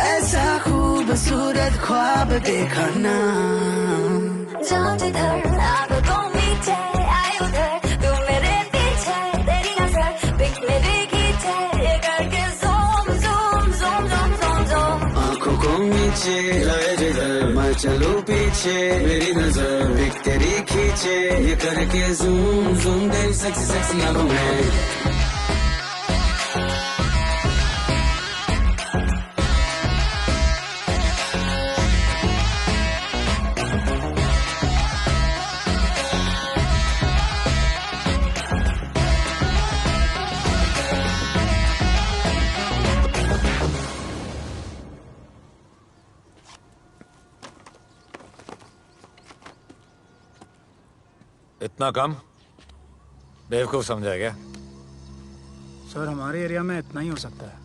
Speaker 19: ऐसा खूबसूरत ख्वाब देखा ना।
Speaker 20: जाऊं जिधर आंखों को मीचे आए उधर, तू मेरे पीछे तेरी नजर पिक मेरी खींचे, ये करके zoom zoom zoom zoom zoom zoom.
Speaker 19: आंखों को नीचे लाए जिधर मैं चलूं पीछे, मेरी नजर पिक तेरी खींचे, ये करके ज़ूम ज़ूम तेरी सेक्सी सेक्सी आंखों में।
Speaker 3: इतना कम बेवकूफ समझा क्या?
Speaker 4: सर हमारे एरिया में इतना ही हो सकता है,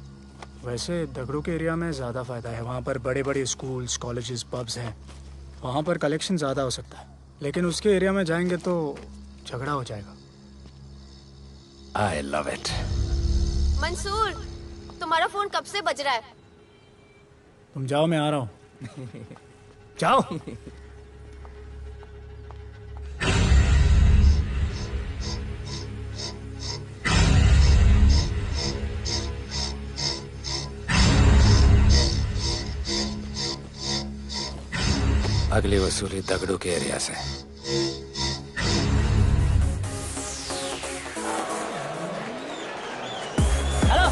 Speaker 4: वैसे दगड़ू के एरिया में ज़्यादा फ़ायदा है। वहाँ पर बड़े बड़े स्कूल्स, कॉलेजेस, पब्स हैं, वहाँ पर कलेक्शन ज़्यादा हो सकता है। लेकिन उसके एरिया में जाएंगे तो झगड़ा हो जाएगा।
Speaker 3: आई लव इट।
Speaker 13: मंसूर, तुम्हारा फोन कब से बज रहा है?
Speaker 4: तुम जाओ, मैं आ रहा हूँ। जाओ।
Speaker 3: अगली वसूली दगड़ू के एरिया से।
Speaker 12: हेलो,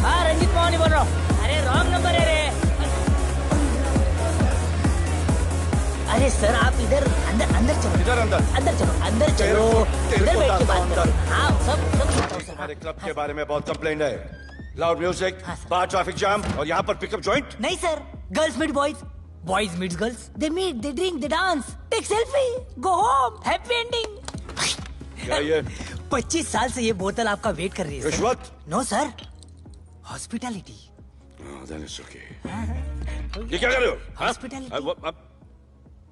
Speaker 12: हाँ रंजीत मोहन बोल रहा हूँ। अरे रॉन्ग नंबर है रे। अरे सर आप इधर अंदर अंदर चलो।
Speaker 10: इधर अंदर
Speaker 12: चलो, अंदर चलो, इधर बैठ के बात करो। हाँ सब
Speaker 10: हमारे क्लब के बारे में बहुत कंप्लेंट है। लाउड म्यूजिक, बाहर ट्रैफिक जाम और यहाँ पर पिकअप जॉइंट।
Speaker 12: नहीं sir, girls meet boys, boys meet girls, they meet, they drink, they dance, take selfie, go home, happy ending.
Speaker 10: क्या ये?
Speaker 12: 25 साल से ये बोतल आपका वेट कर रही है।
Speaker 10: रिश्वत?
Speaker 12: No sir, hospitality.
Speaker 10: ये क्या कर रहे हो?
Speaker 12: हॉस्पिटैलिटी।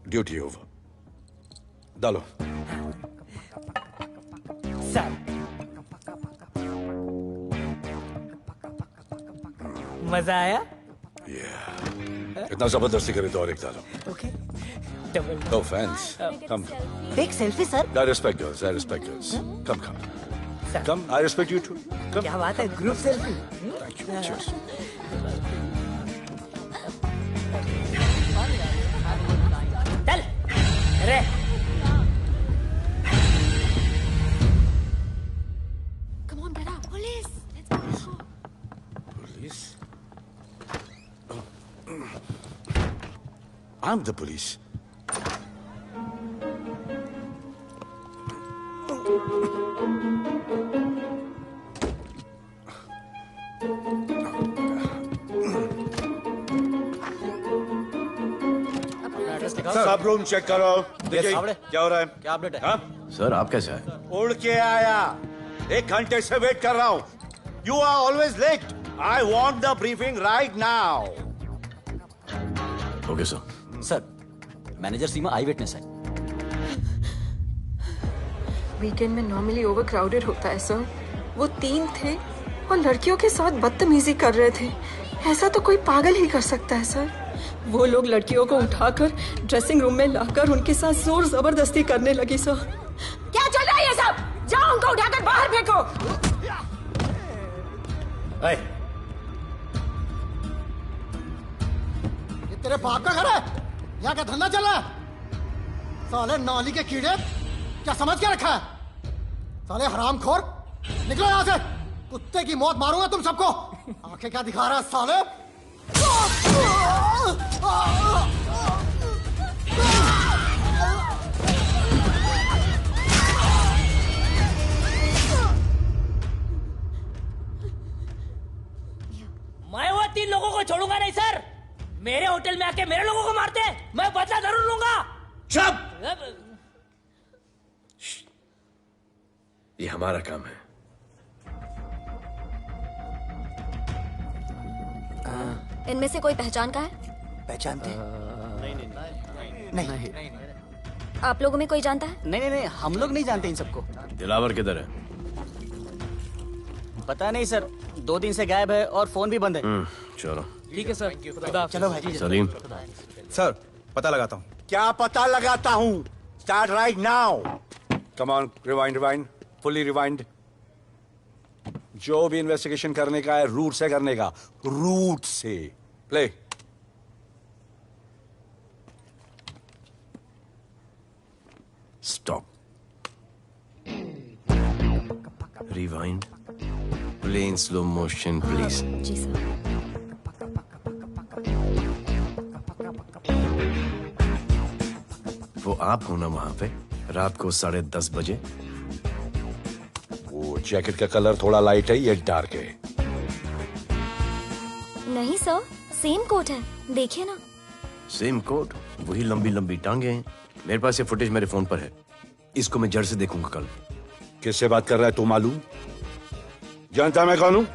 Speaker 10: Duty over. डालो।
Speaker 12: सर मजा आया?
Speaker 10: इतना जबरदस्ती करे तो और एक डालो।
Speaker 12: Okay.
Speaker 10: No offense. Come.
Speaker 12: Take selfie sir.
Speaker 10: I respect girls. I respect girls. Come. Come. I respect you too. Come.
Speaker 12: क्या बात है, group selfie.
Speaker 10: Thank you. Cheers.
Speaker 12: चल रे।
Speaker 13: Come on, get up, police.
Speaker 10: Police? I'm the police. सब room check करो। देखिए क्या हो रहा है।
Speaker 11: क्या अपडेट है?
Speaker 10: हाँ?
Speaker 14: सर आप कैसे आए?
Speaker 10: उड़ के आया, 1 घंटे से वेट कर रहा हूँ। You are always late. I want the briefing right now.
Speaker 14: Okay sir.
Speaker 11: Sir, manager Seema eyewitness है।
Speaker 21: वीकेंड में नॉर्मली ओवर क्राउडेड होता है सर। वो 3 थे और लड़कियों के साथ बदतमीजी कर रहे थे। ऐसा तो कोई पागल ही कर सकता है सर। वो लोग लड़कियों को उठाकर ड्रेसिंग रूम में लाकर उनके साथ जोर जबरदस्ती करने लगी सर।
Speaker 22: क्या चल रहा है ये सब? जाओ उनको उठाकर बाहर फेंको।
Speaker 23: ये तेरे बाप का घर है? यहाँ क्या धंधा चल रहा है? साले नौली के कीड़े, क्या समझ के रखा है? साले हरामखोर, निकलो यहाँ से। कुत्ते की मौत मारूंगा तुम सबको। आंखें क्या दिखा रहा है साले?
Speaker 12: मैं वो 3 लोगों को छोड़ूंगा नहीं सर। मेरे होटल में आके मेरे लोगों को मारते हैं, मैं बदला जरूर लूंगा।
Speaker 14: चुप! ये हमारा काम है।
Speaker 6: इनमें से कोई पहचान का है?
Speaker 1: पहचानते हैं? नहीं।
Speaker 6: आप लोगों में कोई जानता है?
Speaker 1: नहीं, हम लोग नहीं जानते इन सबको।
Speaker 14: दिलावर किधर है?
Speaker 16: पता नहीं सर, 2 दिन से गायब है और फोन भी बंद है।
Speaker 14: चलो
Speaker 12: ठीक है सर,
Speaker 1: चलो भाई।
Speaker 14: सलीम।
Speaker 17: सर पता लगाता हूँ।
Speaker 10: क्या पता लगाता हूँ? Start right now. Come on, rewind, fully rewind. जो भी इन्वेस्टिगेशन करने का है रूट से करने का, रूट से। Play.
Speaker 14: Stop. Rewind. Play in slow motion please.
Speaker 6: जी सर।
Speaker 14: वो आप हो ना वहां पे रात को 10:30 बजे?
Speaker 10: वो जैकेट का कलर थोड़ा लाइट है, ये डार्क है।
Speaker 6: नहीं सर, सेम कोट है, देखिए ना।
Speaker 14: सेम कोट, वही लंबी लंबी टांगे हैं। मेरे पास ये फुटेज मेरे फोन पर है, इसको मैं जड़ से देखूंगा कल।
Speaker 10: किससे बात कर रहा है तू? मालूम? जानता मैं कौन हूं?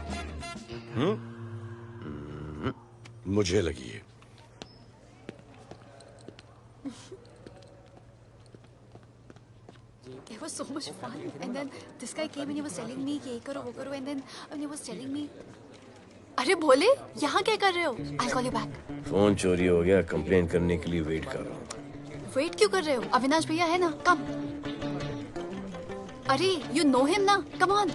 Speaker 10: मुझे लगी है।
Speaker 13: It was so much fun. And then this guy came and he was telling me ये करो वो करो, and then he was telling me, अरे भोले यहाँ क्या कर रहे हो? I'll call you back.
Speaker 14: Phone चोरी हो गया, कंप्लेन करने के लिए वेट कर रहा हूँ।
Speaker 13: वेट क्यों कर रहे हो? अविनाश भैया है ना, कम। अरे you know him ना, come on.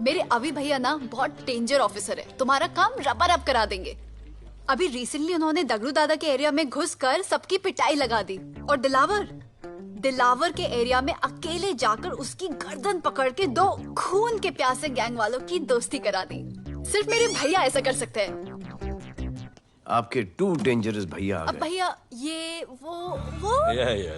Speaker 13: मेरे अभी भैया ना बहुत डेंजर ऑफिसर है, तुम्हारा काम रबर अप करा देंगे। अभी रिसेंटली उन्होंने दगड़ू दादा के एरिया में घुसकर सबकी पिटाई लगा दी, और दिलावर के एरिया में अकेले जाकर उसकी गर्दन पकड़ के 2 खून के प्यासे गैंग वालों की दोस्ती करा दी। सिर्फ मेरे भैया ऐसा कर सकते हैं।
Speaker 14: आपके 2 डेंजरस भैया आ
Speaker 13: अब
Speaker 14: गए।
Speaker 13: भैया ये वो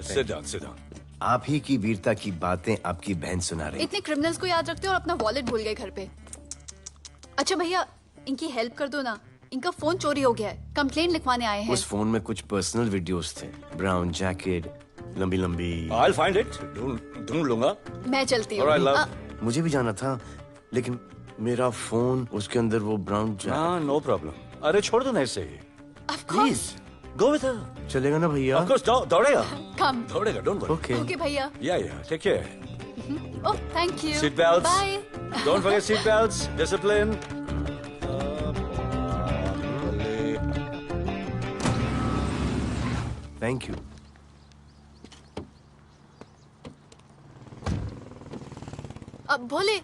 Speaker 10: सिट डाउन।
Speaker 14: आप ही की वीरता की बातें आपकी बहन सुना रही।
Speaker 13: इतने क्रिमिनल्स को याद रखते हो और अपना वॉलेट भूल गए घर पे। अच्छा भैया इनकी हेल्प कर दो ना, इनका फोन चोरी हो गया है, कंप्लेंट लिखवाने आए हैं।
Speaker 14: उस फोन में कुछ पर्सनल वीडियोस थे, ब्राउन जैकेट, लंबी लंबी।
Speaker 10: I'll find it. ढूंढ लूंगा।
Speaker 13: मैं चलती
Speaker 10: All right,
Speaker 13: हूँ।
Speaker 10: love.
Speaker 14: मुझे भी जाना था, लेकिन मेरा फोन, उसके अंदर वो ब्राउन जैकेट।
Speaker 10: हाँ, नो प्रॉब्लम। अरे छोड़ दो ना इसे।
Speaker 13: Please
Speaker 10: go with her.
Speaker 14: चलेगा ना भैया?
Speaker 10: Of course, दौड़ेगा।
Speaker 13: कम।
Speaker 10: दौड़ेगा, डोंट वरी।
Speaker 14: ओके।
Speaker 13: ओके भैया।
Speaker 10: Yeah, take care.
Speaker 13: Oh thank you.
Speaker 10: Seat belts.
Speaker 13: Bye.
Speaker 10: Don't forget seat belts. Discipline.
Speaker 14: Thank you.
Speaker 13: अब भोले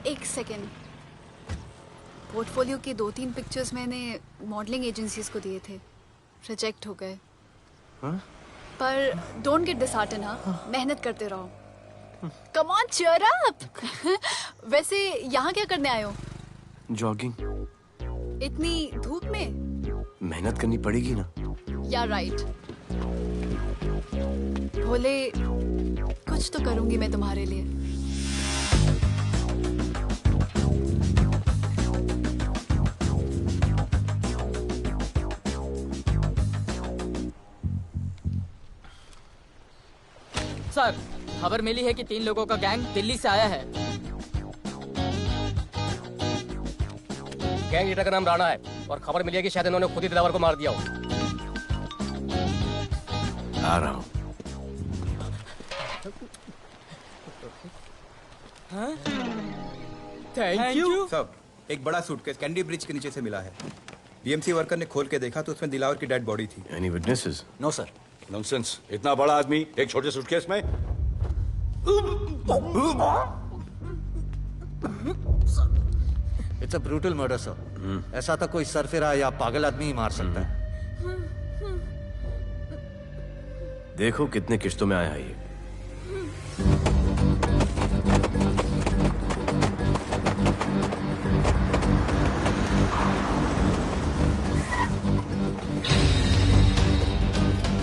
Speaker 13: एक सेकेंड, पोर्टफोलियो के 2-3 पिक्चर्स मैंने मॉडलिंग एजेंसीज को दिए थे, रिजेक्ट हो गए। पर डोंट गेट डिसहार्टन, हाँ, मेहनत करते रहो। Come on cheer up. वैसे यहाँ क्या करने आए हो?
Speaker 14: जॉगिंग।
Speaker 13: इतनी धूप में?
Speaker 14: मेहनत करनी पड़ेगी ना।
Speaker 13: या राइट। भोले कुछ तो करूंगी मैं तुम्हारे लिए।
Speaker 12: सर खबर मिली है कि 3 लोगों का गैंग दिल्ली से आया है।
Speaker 2: गैंग लीडर का नाम राणा है और खबर मिली है कि शायद इन्होंने खुद ही दिलावर को मार दिया हो।
Speaker 14: आ रहा हूँ।
Speaker 12: Thank you.
Speaker 17: सब एक बड़ा सूटकेस कैंडी ब्रिज के नीचे से मिला है। बीएमसी वर्कर ने खोल के देखा तो उसमें दिलावर की डेड बॉडी थी।
Speaker 14: Any witnesses?
Speaker 2: No sir.
Speaker 10: Nonsense. इतना बड़ा आदमी एक छोटे सूटकेस में?
Speaker 9: It's a brutal murder sir. ऐसा तो कोई सरफिरा या पागल आदमी ही मार सकता है।
Speaker 14: देखो कितने किश्तों में आया है ये।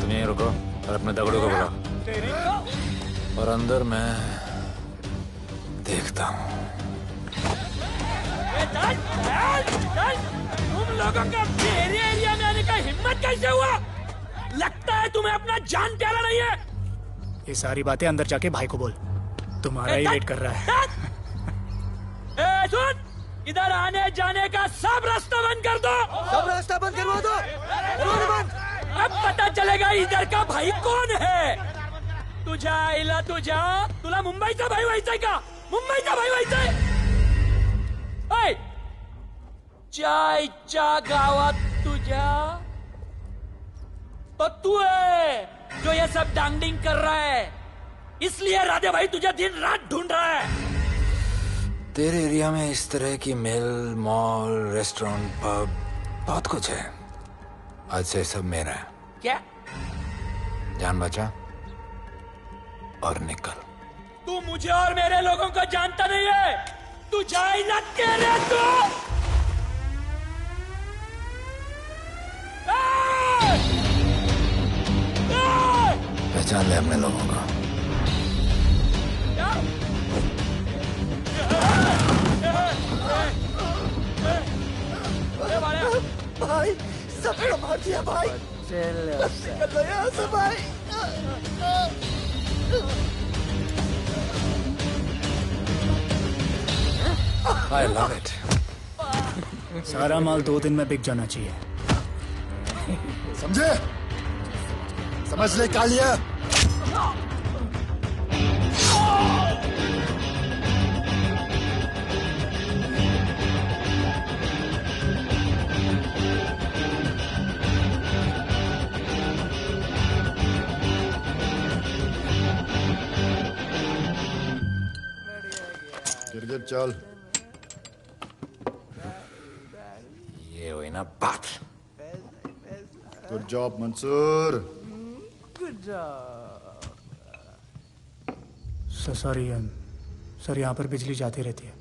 Speaker 3: तुम यहीं रुको और अपने दगड़ों को बुलाओ, और अंदर मैं देखता हूँ।
Speaker 12: तुम लोगों का मेरे एरिया में आने का हिम्मत कैसे हुआ? लगता है तुम्हें अपना जान प्यारा नहीं है।
Speaker 4: ये सारी बातें अंदर जाके भाई को बोल, तुम्हारा ही वेट कर रहा है।
Speaker 12: सुन, इधर आने जाने का सब रास्ता बंद कर दो।
Speaker 5: सब रास्ता बंद करवा दो।
Speaker 12: अब पता चलेगा इधर का भाई कौन है। तुझा इला तुझा तुला मुंबईचा भाई व्हायचाय का? मुंबईचा भाई व्हायचाय? चायच्या गावात तुझ्या तो तू है जो ये सब डांगडिंग कर रहा है, इसलिए राधे भाई तुझे दिन रात ढूंढ रहा है।
Speaker 3: तेरे एरिया में इस तरह की मिल, मॉल, रेस्टोरेंट, पब बहुत कुछ है। आज से सब मेरा है।
Speaker 12: क्या?
Speaker 3: जान बचा और निकल।
Speaker 12: तू मुझे और मेरे लोगों को जानता नहीं है। तू जाए ना तेरे तू।
Speaker 3: पहचान ले अपने लोगों को।
Speaker 5: भाई सबको मार दिया भाई। निकल यहाँ से भाई।
Speaker 3: I love it.
Speaker 4: सारा माल 2 दिन में बिक जाना चाहिए।
Speaker 18: समझे? समझ ले कालिया। गिर चल।
Speaker 3: ये हुई ना बात।
Speaker 18: Good job Mansoor.
Speaker 4: Sorry sir, यहाँ पर बिजली जाती रहती है।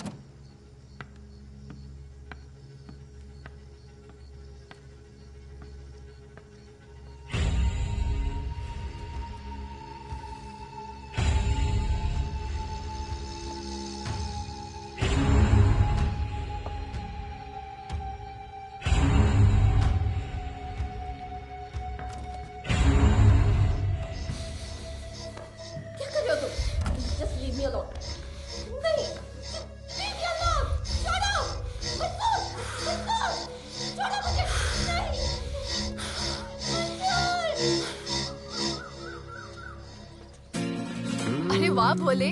Speaker 13: अरे वाह Bhole,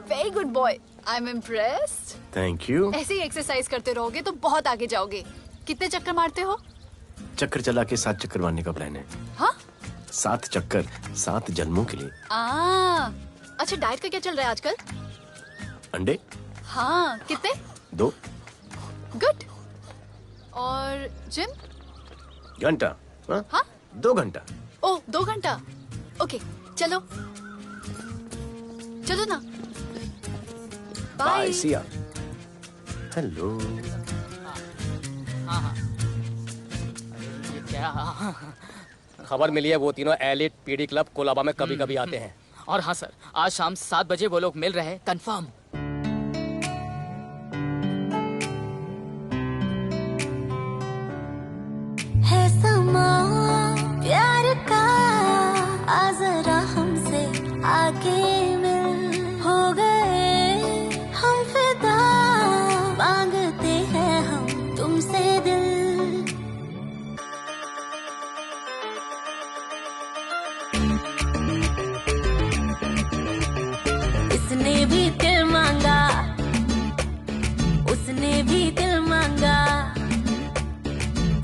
Speaker 13: very good boy, I am impressed.
Speaker 14: Thank you.
Speaker 13: ऐसे ही एक्सरसाइज करते रहोगे तो बहुत आगे जाओगे। कितने चक्कर मारते हो?
Speaker 14: चक्कर चला के 7 चक्कर मारने का प्लान है।
Speaker 13: हाँ?
Speaker 14: 7 चक्कर 7 जन्मों के लिए।
Speaker 13: अच्छा, डाइट का क्या चल रहा है आजकल?
Speaker 14: अंडे?
Speaker 13: हाँ, कितने?
Speaker 14: 2।
Speaker 13: गुड। और जिम?
Speaker 14: घंटा।
Speaker 13: हाँ?
Speaker 14: 2 घंटा।
Speaker 13: ओह, 2 घंटा। ओके, चलो चलो ना।
Speaker 14: बाय, सी या। हेलो।
Speaker 2: क्या खबर मिली है? वो तीनों एलिट पीडी क्लब कोलाबा में कभी कभी आते हैं।
Speaker 15: और हाँ सर, आज शाम 7 बजे वो लोग मिल रहे हैं, कंफर्म।
Speaker 20: है समा प्यार का, आ जरा हमसे आके मिल। हो गए हम फिदा, मांगते हैं हम तुमसे दिल। इसने भी दिल मांगा, उसने भी दिल मांगा,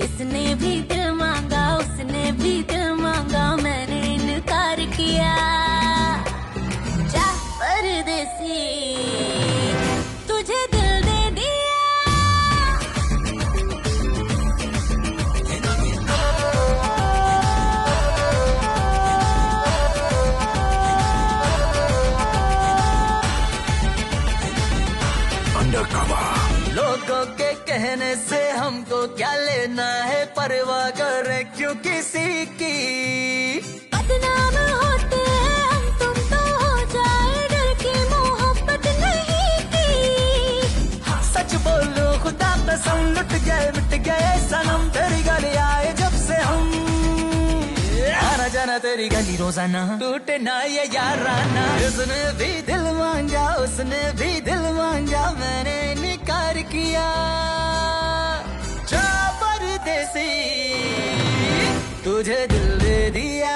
Speaker 20: इसने भी दिल मांगा, उसने भी दिल मांगा, मैंने इनकार किया। जा परदेसी, तुझे दिल दे दिया।
Speaker 19: लोगों के कहने से हमको क्या लेना है, परवाह करे क्यों किसी की।
Speaker 20: बदनाम होते हैं हम, तुम तो हो जाए, डर की मोहब्बत नहीं की।
Speaker 19: हाँ, सच बोलो खुदा कसम, लुट गए मिट गए सनम, तेरी गली आए जब से हम। आना जाना तेरी तेरी गली रोजाना, टूटे ना ये याराना। उसने भी दिल मांगा, उसने भी दिल मांगा, मैंने इनकार किया। जा परदेसी, तुझे दिल दे दिया।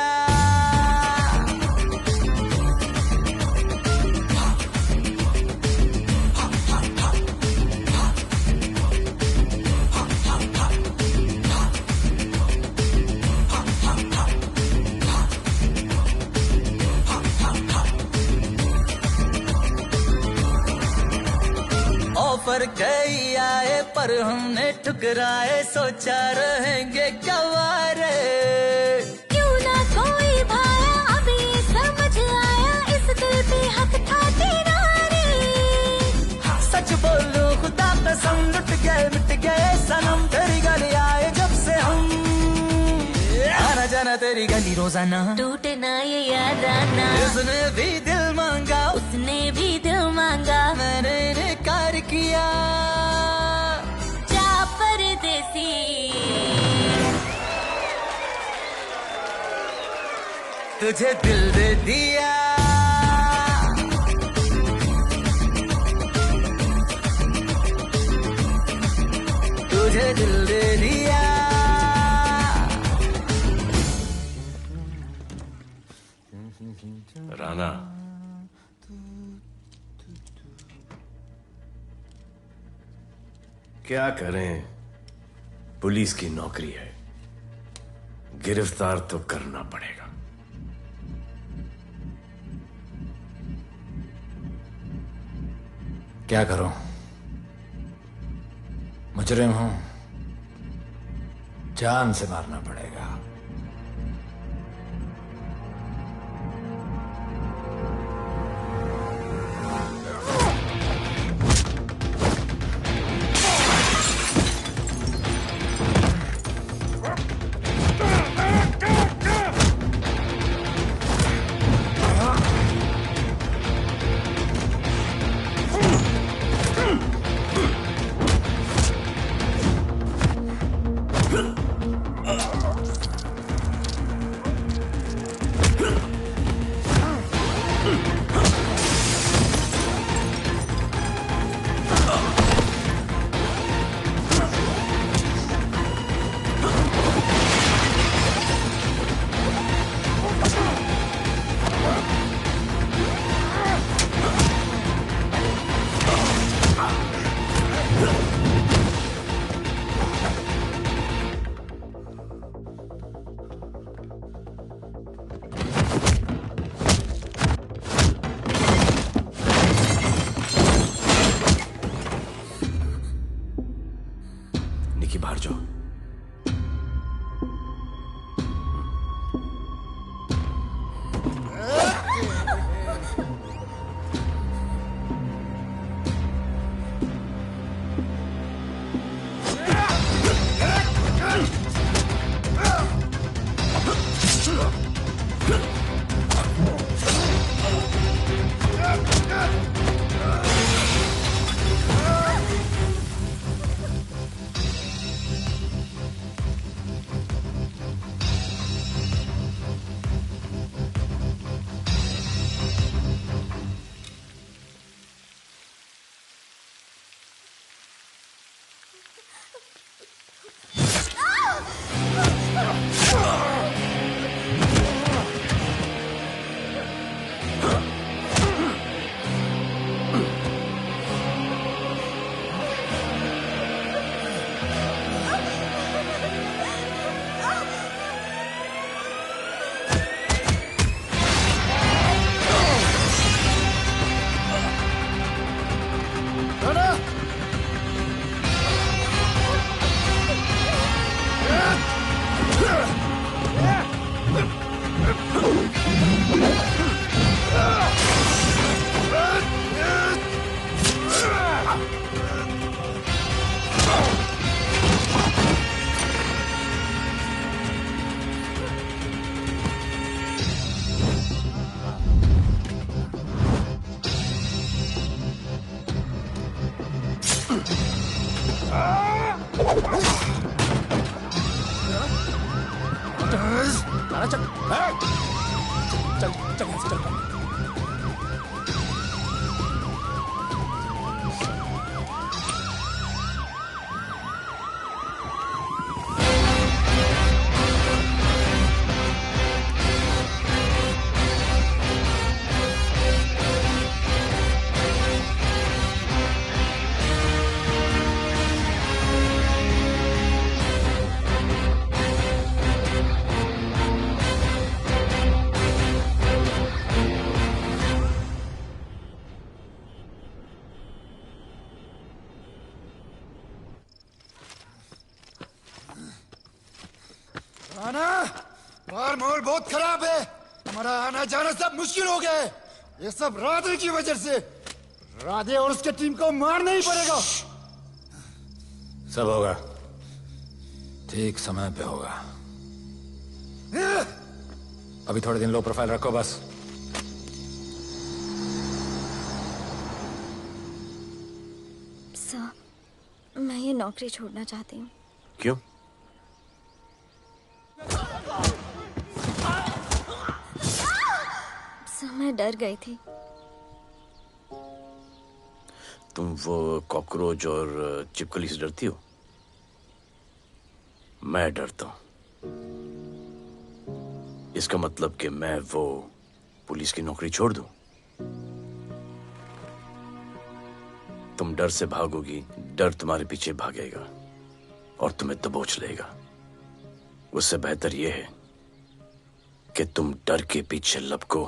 Speaker 19: ऑफर कई आए पर हमने ठुकराए, सोचा रहेंगे क्या वारे।
Speaker 20: क्यों ना कोई भाया, अब ये समझ आया, इस दिल पे हक था तेरा रे।
Speaker 19: सच बोलो खुदा कसम, लुट गए मिट गए सनम, तेरी गली आए जब से हम। आना जाना तेरी गली रोजाना,
Speaker 20: टूटे ना ये याराना।
Speaker 19: उसने भी दिल मांगा,
Speaker 20: उसने भी दिल मांगा,
Speaker 19: मैंने इनकार किया।
Speaker 20: जा परदेसी,
Speaker 19: तुझे दिल दे दिया। तुझे दिल दे दिया।
Speaker 14: राना, क्या करें, पुलिस की नौकरी है, गिरफ्तार तो करना पड़ेगा।
Speaker 3: क्या करूं? मुजरिम हूं, जान से मारना पड़ेगा।
Speaker 14: निकी बाहर जाओ।
Speaker 4: चल चल चल यहाँ से चल।
Speaker 18: आना बाहर माहौल बहुत खराब है। हमारा आना जाना सब मुश्किल हो गया है। ये सब राधे की वजह से। राधे और उसके टीम को मारना ही पड़ेगा।
Speaker 3: सब होगा, ठीक समय पे होगा। अभी थोड़े दिन लो प्रोफाइल रखो बस।
Speaker 6: सर, मैं ये नौकरी छोड़ना चाहती हूँ।
Speaker 14: क्यों?
Speaker 6: सर, मैं डर गई थी।
Speaker 14: तुम वो कॉकरोच और चिपकली से डरती हो? मैं डरता हूं। इसका मतलब कि मैं वो पुलिस की नौकरी छोड़ दूं? तुम डर से भागोगी, डर तुम्हारे पीछे भागेगा और तुम्हें दबोच लेगा। उससे बेहतर यह है कि तुम डर के पीछे लपको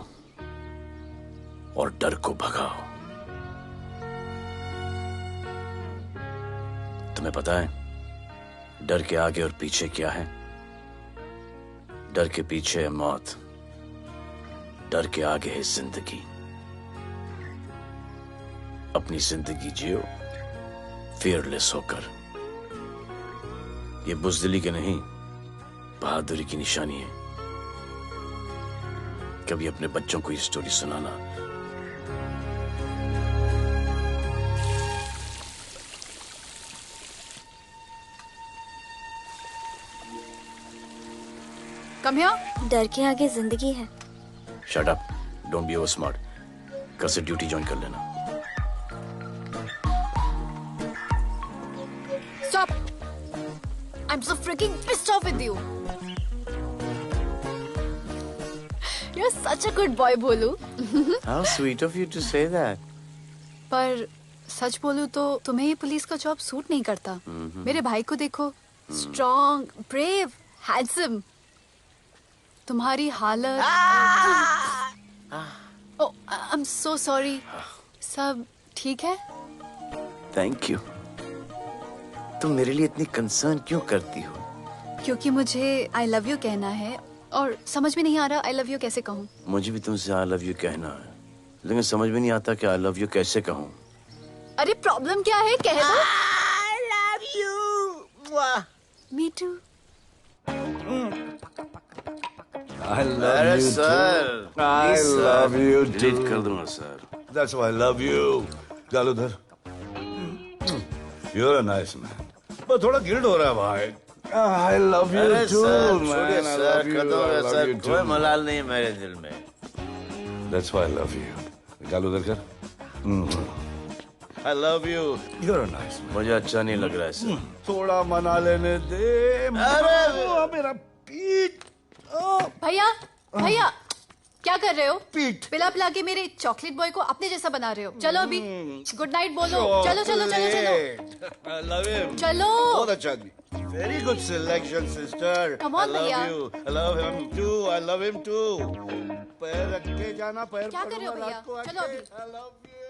Speaker 14: और डर को भगाओ। तुम्हें पता है डर के आगे और पीछे क्या है? डर के पीछे है मौत, डर के आगे है जिंदगी। अपनी जिंदगी जियो फियरलेस होकर। ये बुज़दिली की नहीं, बहादुरी की निशानी है। कभी अपने बच्चों को ये स्टोरी सुनाना।
Speaker 13: Come here.
Speaker 6: डर के आगे जिंदगी है।
Speaker 14: Shut up, don't be over smart. कल से ड्यूटी ज्वाइन कर लेना।
Speaker 13: Stop! I'm so freaking pissed off with you. You're such a good boy, बोलू।
Speaker 14: How sweet of you to say that.
Speaker 13: पर सच बोलूं तो तुम्हें ये पुलिस का जॉब सूट नहीं करता। मेरे भाई को देखो, स्ट्रॉन्ग, ब्रेव, हैंडसम। तुम्हारी हालत। ओह, आई एम सो सॉरी। सब ठीक है?
Speaker 14: Thank you. तुम मेरे लिए इतनी कंसर्न क्यों करती हो?
Speaker 13: क्योंकि मुझे आई लव यू कहना है और समझ में नहीं आ रहा आई लव यू कैसे कहूँ।
Speaker 14: मुझे भी तुमसे आई लव यू कहना है, लेकिन समझ में नहीं आता कि आई लव यू कैसे कहूँ।
Speaker 13: अरे प्रॉब्लम क्या है, कह दो।
Speaker 5: I love you.
Speaker 13: Me too.
Speaker 10: I love
Speaker 14: अरे
Speaker 10: you
Speaker 14: sir,
Speaker 10: too. I love you too.
Speaker 14: Delete कर दूंगा sir.
Speaker 10: That's why I love you. Galudhar, you're a nice man. पर थोड़ा गिल्ड हो रहा है भाई। I love you
Speaker 14: अरे
Speaker 10: too,
Speaker 14: सर,
Speaker 10: man.
Speaker 14: छोड़िए
Speaker 10: I
Speaker 14: sir,
Speaker 10: love you.
Speaker 14: Kadam
Speaker 10: I
Speaker 14: है
Speaker 10: love
Speaker 14: सर,
Speaker 10: you
Speaker 14: कोई
Speaker 10: too.
Speaker 14: मलाल नहीं है मेरे दिल में।
Speaker 10: That's why I love you. गालूधर कर।
Speaker 14: I love you.
Speaker 10: You're a nice man.
Speaker 14: मुझे अच्छा नहीं लग रहा है सर।
Speaker 10: थोड़ा मना लेने दे।
Speaker 14: अरे
Speaker 10: मेरा पीठ।
Speaker 13: भैया, भैया, क्या कर रहे हो? पिला पिला के मेरे चॉकलेट बॉय को अपने जैसा बना रहे हो। चलो अभी गुड नाइट बोलो। चलो चलो चलो चलो।
Speaker 14: I love him.
Speaker 13: चलो।
Speaker 14: बहुत अच्छा आदमी। Very good selection, sister.
Speaker 13: Come on,
Speaker 14: I love
Speaker 13: भैया।
Speaker 14: you. I love him too. I love him too. पैर रख के जाना, पैर
Speaker 13: क्या कर रहे हो
Speaker 14: पकड़ना,
Speaker 13: भैया?
Speaker 14: रात को
Speaker 13: चलो
Speaker 14: आके।
Speaker 13: अभी।
Speaker 14: I love you.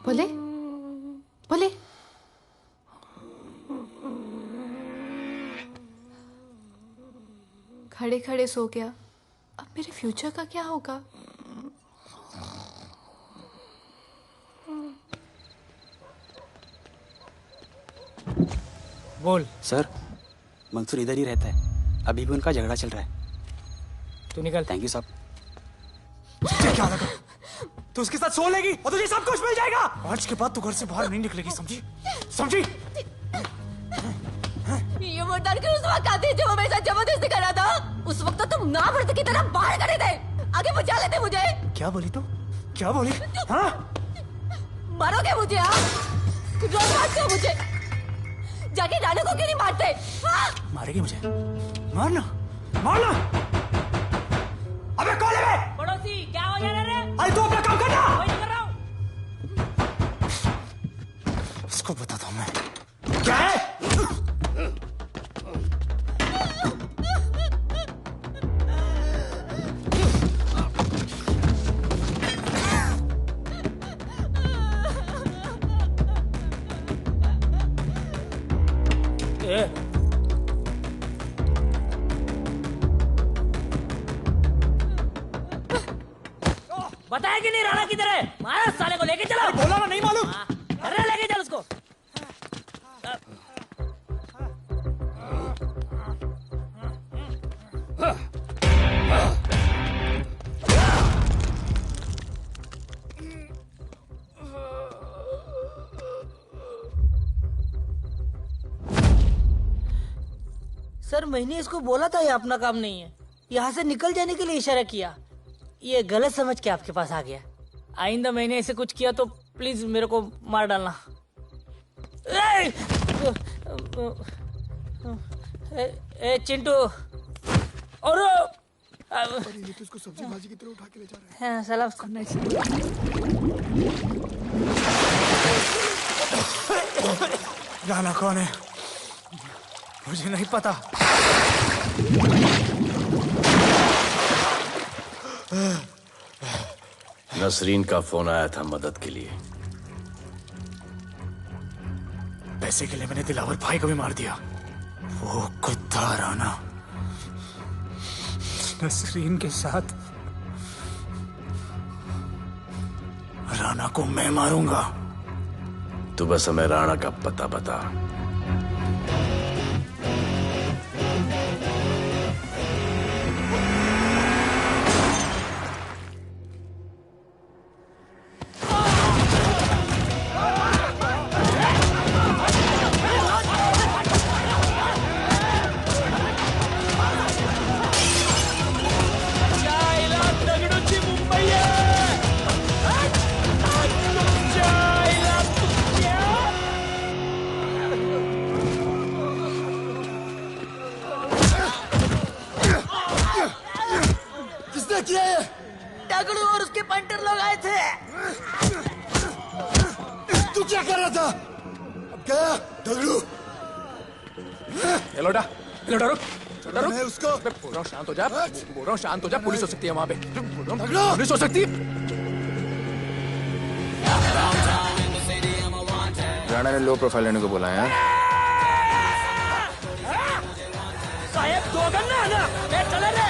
Speaker 13: बोले बोले। खड़े खड़े सो गया, अब मेरे फ्यूचर का क्या होगा?
Speaker 1: बोल सर, मंसूर इधर ही रहता है, अभी भी उनका झगड़ा चल रहा है।
Speaker 12: तू निकल।
Speaker 1: थैंक यू साहब।
Speaker 4: क्या लगा तू उसके साथ सो लेगी और तुझे सब कुछ मिल जाएगा। आज के बाद तू घर से बाहर नहीं निकलेगी, समझी? समझी?
Speaker 22: ये वो डर के उस वक्त आते जब वो मेरे साथ जबरदस्ती कर रहा था, उस वक्त तो तुम नामर्द की तरह बाहर खड़े थे, आगे बचा लेते मुझे।
Speaker 4: क्या बोली तू? क्या बोली? हाँ?
Speaker 22: मारोगे मुझे? रोज मारते हो मुझे, जाके रानू को क्यों नहीं मारते? हाँ?
Speaker 4: मारेगी मुझे? मारना, मारना। अबे कौन है बे?
Speaker 12: पड़ोसी, क्या हो जा रहा है?
Speaker 4: अरे तू अपना काम करना।
Speaker 12: वही नहीं कर रहा हूँ।
Speaker 4: इसको बताता हूँ मैं क्या है।
Speaker 12: बताया कि नहीं राणा किधर है? मारा साले को, लेके चलो।
Speaker 4: बोला ना, नहीं मालूम।
Speaker 12: अरे लेके चल उसको।
Speaker 7: सर मैंने इसको बोला था ये अपना काम नहीं है, यहाँ से निकल जाने के लिए इशारा किया, ये गलत समझ के आपके पास आ गया।
Speaker 12: आइंदा मैंने ऐसे कुछ किया तो प्लीज मेरे को मार डालना। ए चिंटू, और
Speaker 18: ये तो इसको सब्जी भाजी की तरह उठा के ले जा रहा है।
Speaker 12: हाँ, साला उसको
Speaker 4: राणा कौन है मुझे नहीं पता।
Speaker 14: नसरीन का फोन आया था मदद के लिए।
Speaker 4: पैसे के लिए मैंने दिलावर भाई को भी मार दिया। वो कुत्ता राणा नसरीन के साथ, राणा को मैं मारूंगा।
Speaker 14: तू बस हमें राणा का पता बता।
Speaker 18: किसने किया ये?
Speaker 7: डगड़ू और उसके पंटर लोग आए थे।
Speaker 18: तू क्या कर रहा था? अब गया दगड़ू।
Speaker 3: ये लोटा रुक।
Speaker 18: मैं उसको
Speaker 3: बोल रहा हूँ शांत हो जा, बोल रहा हूँ शांत हो जा। पुलिस हो सकती है वहाँ पे,
Speaker 18: दगड़ू।
Speaker 3: पुलिस हो सकती है। राणा ने लो प्रोफाइल लेने को बोला है।
Speaker 12: साहेब दो गन्ना है ना, ले चले रे।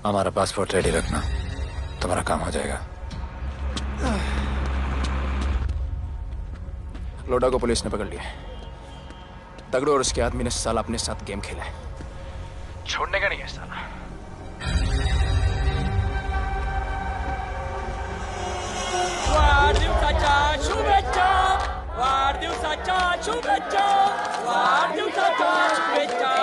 Speaker 3: हमारा पासपोर्ट रेडी रखना, तुम्हारा काम हो जाएगा। लोडा को पुलिस ने पकड़ लिया। तगड़ो और उसके आदमी ने साला अपने साथ गेम खेला है, छोड़ने का नहीं है साला।
Speaker 12: वाढदिवसाच्या शुभेच्छा, वाढदिवसाच्या शुभेच्छा, वाढदिवसाच्या शुभेच्छा।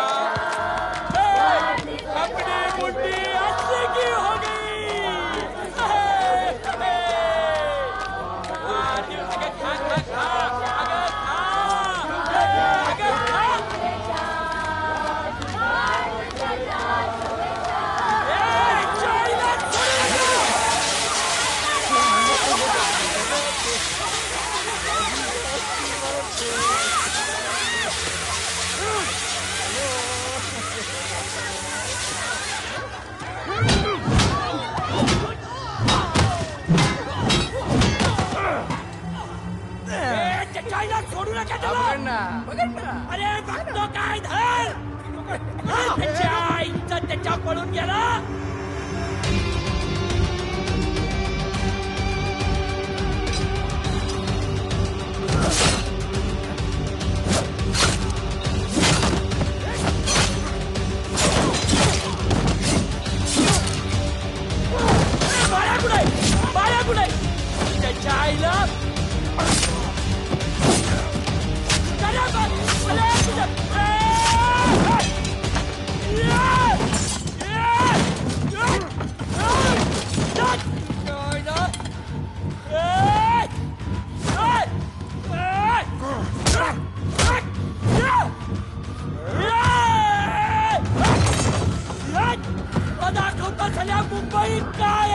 Speaker 12: अरे बघतो काय धर त्याच्या आईचं त्याच्या पळून गेला बाळा कुठे त्याच्या आईला दाखवता झाल्या मुंबईत काय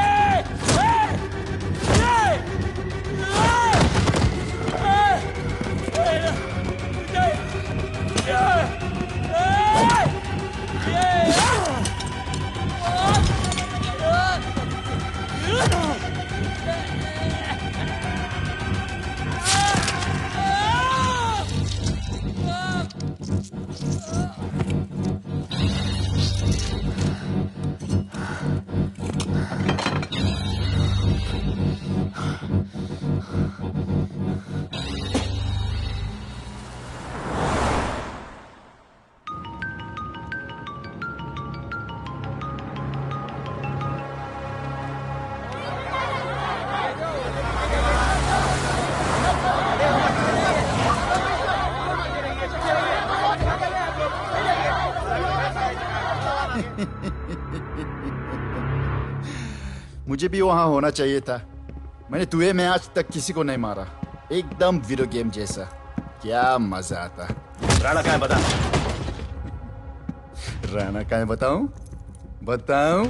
Speaker 18: मुझे भी वहां होना चाहिए था। मैंने तुए में आज तक किसी को नहीं मारा। एकदम वीडियो गेम जैसा। क्या मजा आता।
Speaker 14: राणा कहाँ है बता।
Speaker 18: राणा कहाँ है बताऊं? बताऊं?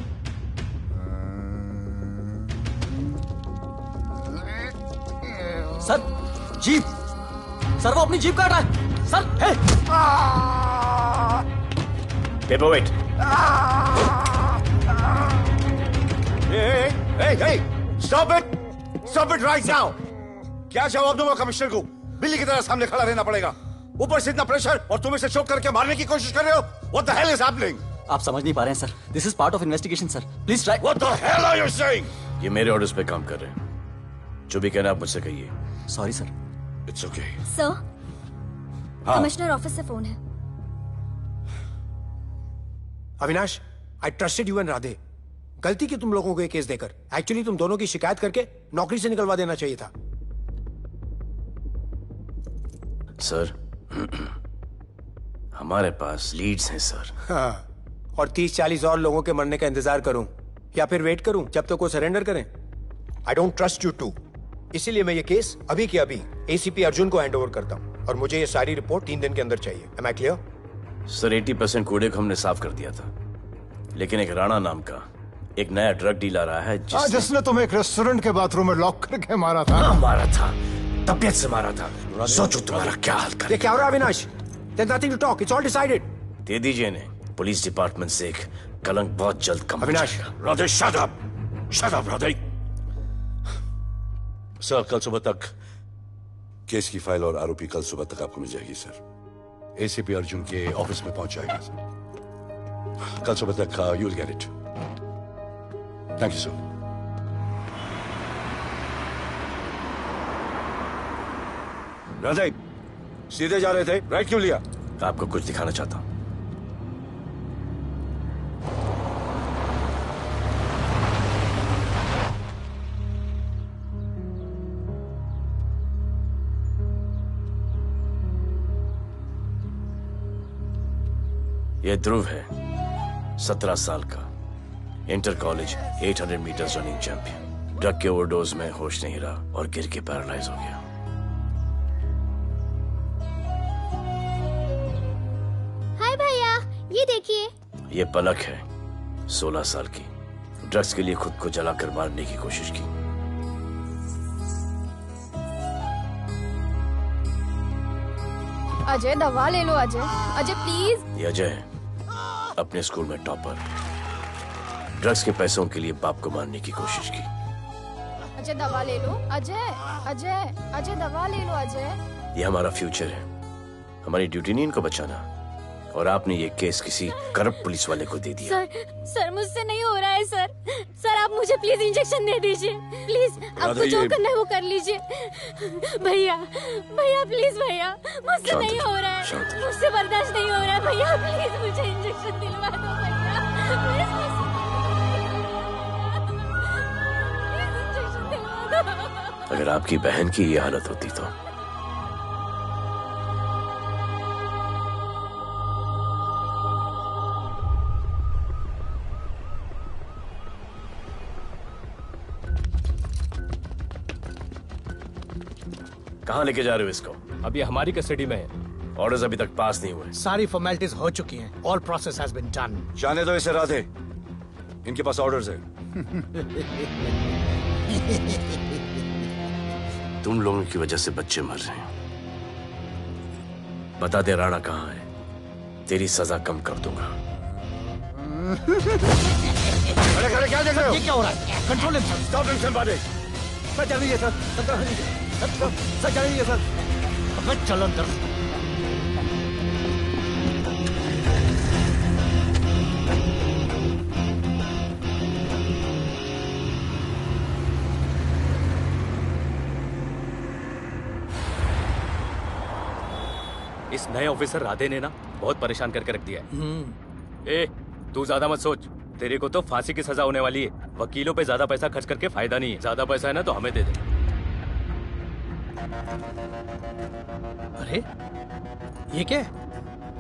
Speaker 1: सर जीप सर वो अपनी जीप काट रहा है sir. Hey
Speaker 14: paperweight.
Speaker 10: Hey, stop it right now! क्या जवाब दूंगा कमिश्नर को? बिल्ली की तरह सामने खड़ा रहना पड़ेगा। ऊपर से इतना प्रेशर और तुम इसे चोट करके मारने की कोशिश कर रहे हो? What the hell is happening?
Speaker 1: आप समझ नहीं पा रहे हैं sir. This is part of investigation sir. Please try।
Speaker 10: What the hell are you saying?
Speaker 14: ये मेरे ऑर्डर्स पे काम कर रहे हैं। जो भी कहना आप मुझसे कहिए।
Speaker 1: Sorry sir.
Speaker 10: It's okay।
Speaker 6: Sir
Speaker 10: हाँ।
Speaker 6: कमिश्नर ऑफिस से फोन है।
Speaker 8: Avinash, I trusted you and Radhe. गलती की तुम लोगों को ये केस देकर। एक्चुअली तुम दोनों की शिकायत करके नौकरी से निकलवा देना चाहिए था।
Speaker 14: सर हमारे पास लीड्स हैं सर।
Speaker 8: हाँ, और 30-40 और लोगों के मरने का इंतजार करूं या फिर वेट करूं जब तक वो सरेंडर करें? I don't trust you too. इसीलिए मैं ये केस अभी के अभी एसीपी अर्जुन को हैंड ओवर करता हूं और मुझे ये सारी रिपोर्ट 3 दिन के अंदर चाहिए। M I clear?
Speaker 14: सर 80% कूड़े को हमने साफ कर दिया था, लेकिन एक राणा नाम का एक नया ड्रग डीलर आया है
Speaker 18: जिसने तुम्हें एक रेस्टोरेंट के बाथरूम में लॉक करके मारा था।
Speaker 14: हाँ, मारा था, तबीयत से मारा था। सोचो तुम्हारा क्या हाल कर।
Speaker 8: ये क्या हो रहा है Avinash? There's nothing to talk. It's all decided.
Speaker 14: दे दीजिए इन्हें। पुलिस डिपार्टमेंट से एक कलंक बहुत जल्द कम हो
Speaker 8: अविनाश,
Speaker 14: जाएगा।
Speaker 10: Radhe shut up! Shut up, Radhe. Sir कल सुबह तक केस की फाइल और आरोपी कल सुबह तक आपको मिल जाएगी सर। एसीपी अर्जुन के ऑफिस में पहुंच जाएगा सर। कल सुबह तक you will get it. Thank you sir. Radhe सीधे जा रहे थे, राइट क्यों लिया?
Speaker 14: आपको कुछ दिखाना चाहता हूं। ये ध्रुव है, 17 साल का, inter college 800 metres running champion. Drug के ओवरडोज में होश नहीं रहा और गिर के पैरालाइज हो गया।
Speaker 6: हाय भैया, ये देखिए।
Speaker 14: ये पलक है, 16 साल की, ड्रग्स के लिए खुद को जलाकर मारने की कोशिश की।
Speaker 13: अजय दवा ले लो। अजय, अजय प्लीज।
Speaker 14: ये अजय है, अपने स्कूल में टॉपर। ड्रग्स के पैसों के लिए बाप को मारने की कोशिश की।
Speaker 13: अजय दवा ले लो। अजय, अजय, अजय दवा ले लो। अजय,
Speaker 14: ये हमारा फ्यूचर है, हमारी ड्यूटी नहीं इनको बचाना, और आपने ये केस किसी करप्ट पुलिस वाले को दे दिया।
Speaker 6: सर मुझसे नहीं हो रहा है सर। सर आप मुझे प्लीज इंजेक्शन दे दीजिए प्लीज। आपको जो करना है वो कर लीजिए। भैया भैया प्लीज भैया, मुझसे नहीं हो रहा है, मुझसे बर्दाश्त नहीं हो रहा है भैया, प्लीज मुझे इंजेक्शन दिलवा दो भैया, प्लीज इंजेक्शन दिलवा दो।
Speaker 14: अगर आपकी बहन की ये हालत होती तो कहाँ लेके जा रहे हो इसको?
Speaker 2: अभी हमारी कस्टडी में है।
Speaker 14: ऑर्डर्स अभी तक पास नहीं हुए।
Speaker 11: सारी फॉर्मेलिटीज हो चुकी हैं। All process has been done.
Speaker 10: जाने दो इसे राधे, इनके पास ऑर्डर्स है।
Speaker 14: तुम लोगों की वजह से बच्चे मर रहे हैं। बता दे राणा कहाँ है, तेरी सजा कम कर दूंगा।
Speaker 18: अरे अरे क्या देख रहे हो?
Speaker 11: ये क्या हो रहा है? Control himself.
Speaker 18: Stop him somebody.
Speaker 11: Sir चल रही है सर। सर चल रही है सर। अब चलो अंदर।
Speaker 2: इस नए ऑफिसर राधे ने ना बहुत परेशान करके रख दिया है। ए, तू ज्यादा मत सोच, तेरे को तो फांसी की सजा होने वाली है। वकीलों पे ज्यादा पैसा खर्च करके फायदा नहीं है। ज्यादा पैसा है ना तो हमें दे दे।
Speaker 11: अरे ये क्या है?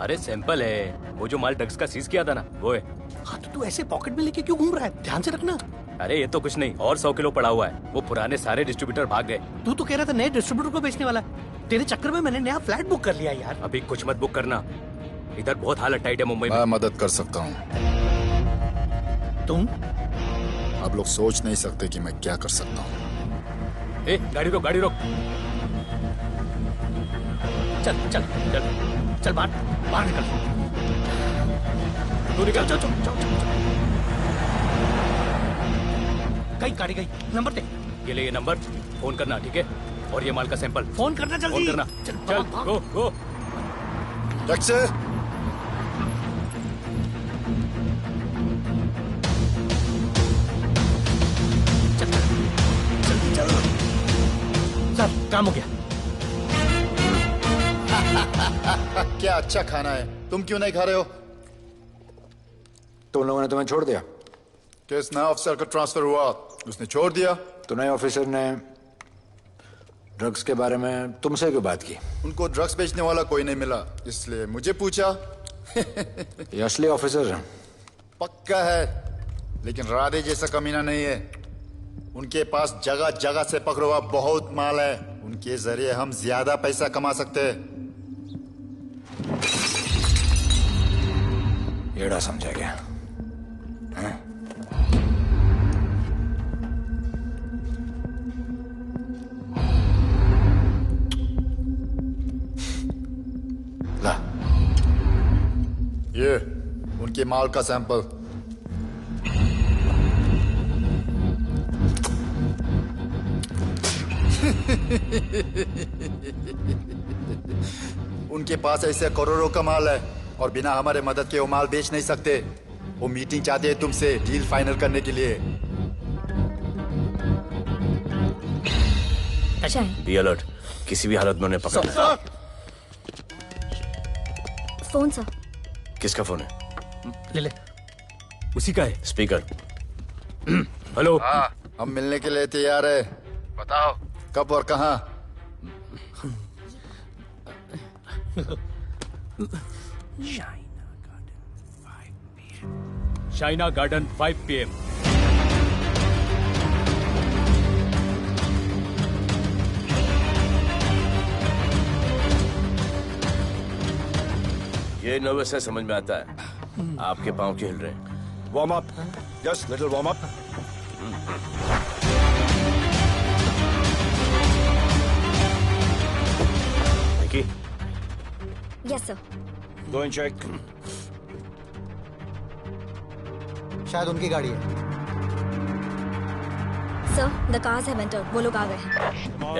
Speaker 2: अरे सैंपल है, वो जो माल ड्रग्स का सीज किया था ना वो है।
Speaker 11: हाँ तो तू ऐसे पॉकेट में लेके क्यों घूम रहा है? ध्यान से रखना।
Speaker 2: अरे ये तो कुछ नहीं, और 100 किलो पड़ा हुआ है। वो पुराने सारे डिस्ट्रीब्यूटर भाग गए।
Speaker 11: तू तो कह रहा था नए डिस्ट्रीब्यूटर को बेचने वाला है। तेरे चक्कर में मैंने नया फ्लैट बुक कर लिया यार।
Speaker 2: अभी कुछ मत बुक करना, इधर बहुत हालत टाइट है मुंबई में।
Speaker 18: मैं मदद कर सकता हूँ।
Speaker 11: तुम?
Speaker 18: आप लोग सोच नहीं सकते कि मैं क्या कर सकता हूँ।
Speaker 2: ए, गाड़ी रोक, गाड़ी रोक।
Speaker 11: चल चल चल चल बाहर निकल।
Speaker 2: तू निकल।
Speaker 11: चल चल चल। गाड़ी गई। नंबर दे।
Speaker 2: ये ले ये नंबर, फोन करना ठीक है? और ये माल का सैंपल
Speaker 11: फोन करना जल्दी।
Speaker 2: फोन करना। चल गो गो।
Speaker 18: टैक्सी।
Speaker 11: सर काम हो गया।
Speaker 18: क्या अच्छा खाना है, तुम क्यों नहीं खा रहे हो?
Speaker 3: तुम लोगों ने तुम्हें छोड़ दिया?
Speaker 18: किस नए ऑफिसर का ट्रांसफर हुआ उसने छोड़ दिया?
Speaker 3: तो नए ऑफिसर ने ड्रग्स के बारे में तुमसे क्यों बात की?
Speaker 18: उनको ड्रग्स बेचने वाला कोई नहीं मिला, इसलिए मुझे पूछा।
Speaker 3: ये असली ऑफिसर है?
Speaker 18: पक्का है, लेकिन राधे जैसा कमीना नहीं है। उनके पास जगह जगह से पकड़ा हुआ बहुत माल है, उनके जरिए हम ज्यादा पैसा कमा सकते हैं।
Speaker 3: येड़ा समझा गया? हैं?
Speaker 18: ला, ये उनके माल का सैंपल। उनके पास ऐसे करोड़ों का माल है और बिना हमारे मदद के वो माल बेच नहीं सकते। वो मीटिंग चाहते हैं तुमसे डील फाइनल करने के लिए।
Speaker 14: बी अलर्ट, किसी भी हालत में उन्हें पकड़ना है।
Speaker 6: Phone sir.
Speaker 14: किसका फोन है?
Speaker 11: ले ले।
Speaker 2: उसी का है।
Speaker 14: स्पीकर।
Speaker 2: हेलो।
Speaker 18: हाँ, हम मिलने के लिए तैयार है। बताओ कब और कहाँ?
Speaker 2: Shaina garden 5 PM।
Speaker 14: ये नर्वस है, समझ में आता है। आपके पाँव क्यों हिल रहे हैं?
Speaker 10: Warm up, just little warm up.
Speaker 6: Yes sir.
Speaker 10: Go and check.
Speaker 11: शायद उनकी गाड़ी है।
Speaker 6: Sir the cars have entered, वो लोग आ गए हैं।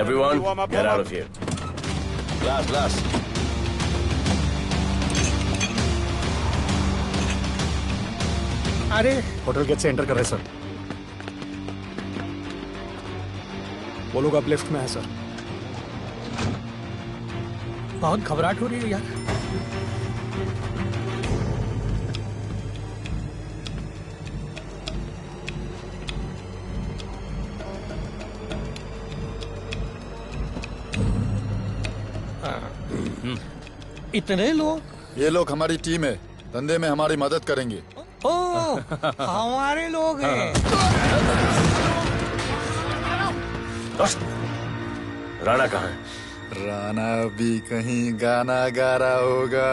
Speaker 14: Everyone, get out of here. Glass, glass.
Speaker 4: अरे होटल गेट से एंटर कर रहे सर। वो लोग अब लिफ्ट में है सर। बहुत घबराहट हो रही है यार।
Speaker 11: इतने लोग?
Speaker 16: ये लोग हमारी टीम है, धंधे में हमारी मदद करेंगे।
Speaker 11: ओ, हमारे लोग हैं।
Speaker 14: राणा कहाँ है?
Speaker 16: राणा भी कहीं गाना गा रहा होगा।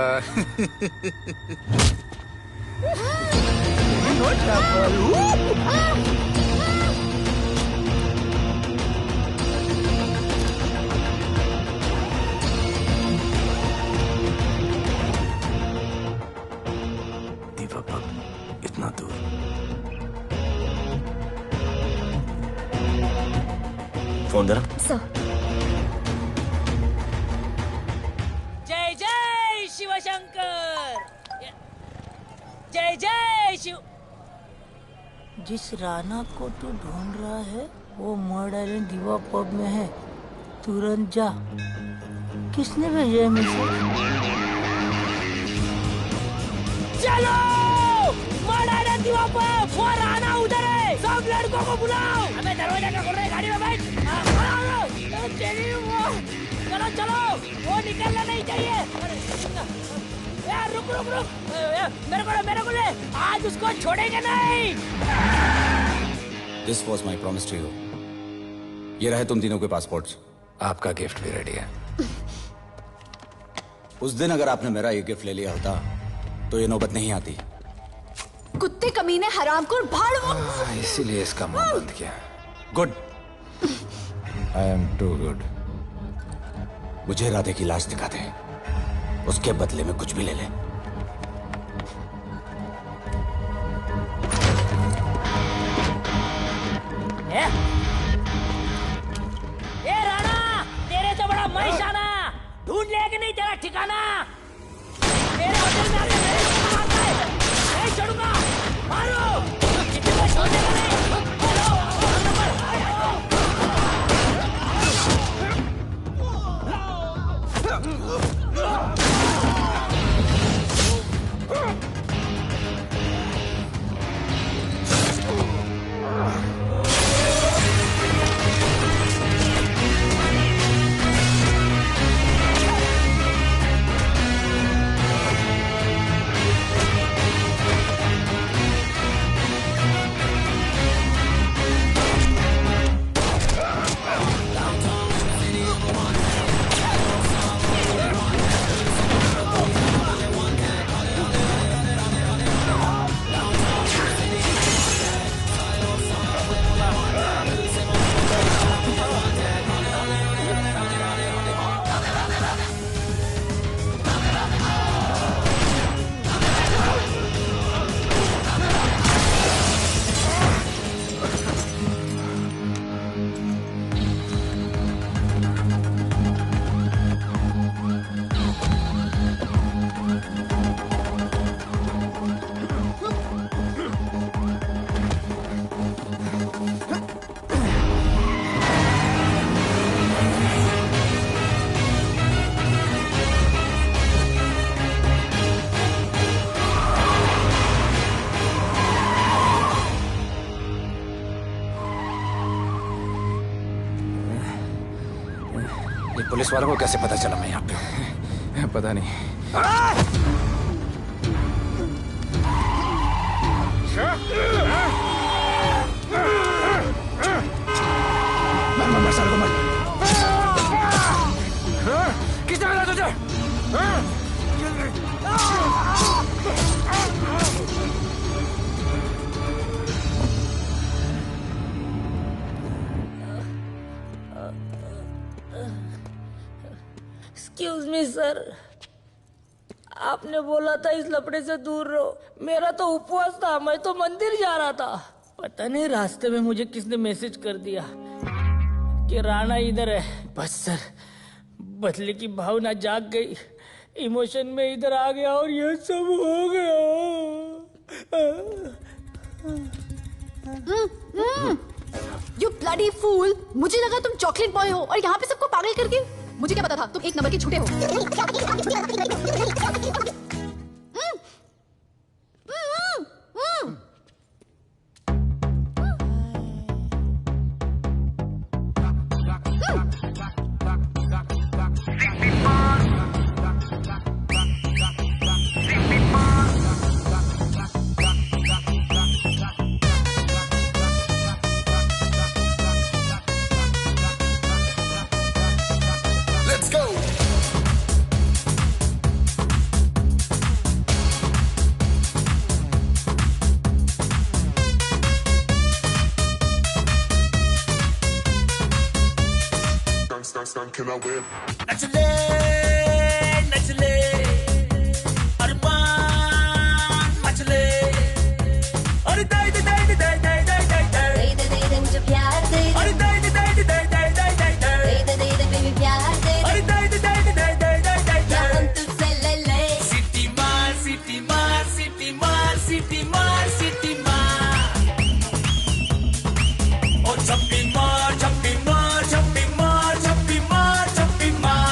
Speaker 14: इतना दूर। फोन जरा।
Speaker 12: जय जय शिवशंकर, जय जय शिव।
Speaker 7: जिस राणा को तू ढूंढ रहा है वो मर्डर आइलैंड दीवा पब में है, तुरंत जा। किसने भेजा है मैसेज?
Speaker 12: चलो मर्डर दीवा पब, वो राणा उधर है, सब लड़कों को बुलाओ। हमें दरवाजा क्या खोल रहे, गाड़ी में बैठ। चलो चलो, वो निकलना नहीं चाहिए। यार रुक रुक रुक, मेरे को ले, आज उसको छोड़ेंगे नहीं।
Speaker 1: This was my promise to you. ये रहे तुम तीनों के पासपोर्ट्स।
Speaker 3: आपका गिफ्ट भी रेडी है।
Speaker 1: उस दिन अगर आपने मेरा ये गिफ्ट ले लिया होता तो ये नौबत नहीं आती।
Speaker 13: कुत्ते कमीने हरामखोर भाड़।
Speaker 3: इसीलिए इसका मुंह बंद किया।
Speaker 1: Good.
Speaker 3: I am too good.
Speaker 1: मुझे राधे की लाश दिखा दे, उसके बदले में कुछ भी ले ले।
Speaker 12: ए राणा, तेरे तो बड़ा मैशाना, ढूंढ लिया कि नहीं तेरा ठिकाना? मेरे होटल में आके मेरे को मारता है, नहीं छोड़ूंगा, मारो, किसी को छोड़ने का नहीं।
Speaker 3: पुलिस वालों को कैसे पता चला मैं यहाँ पे? पता नहीं।
Speaker 12: किसने मिला तुझे?
Speaker 7: एक्सक्यूज मी सर, आपने बोला था इस लफड़े से दूर रहो। मेरा तो उपवास था, मैं तो मंदिर जा रहा था। पता नहीं रास्ते में मुझे किसने मैसेज कर दिया कि राणा इधर है। बस सर, बदले की भावना जाग गई, इमोशन में इधर आ गया और ये सब हो गया।
Speaker 13: You bloody fool! मुझे लगा तुम चॉकलेट बॉय हो और यहाँ पे सबको पागल करके। मुझे क्या पता था तुम एक नंबर के झूठे हो।
Speaker 17: Can I win?
Speaker 12: नचले नचले अरमान मचले अरे दाई दाई दाई दाई दाई दाई दाई दाई
Speaker 20: दे दे मुझे प्यार दे
Speaker 12: अरे दाई दाई दाई दाई दाई दाई दाई दाई
Speaker 20: दे बेबी प्यार दे
Speaker 12: अरे दाई दाई दाई दाई दाई दाई दाई
Speaker 20: क्या हम तुझसे ले ले
Speaker 12: सिटी मार सिटी मार सिटी मार सिटी मार सिटी मार ओ छप्पी मार छप्पी मार छप्पी मार छप्पी मार छप्पी मार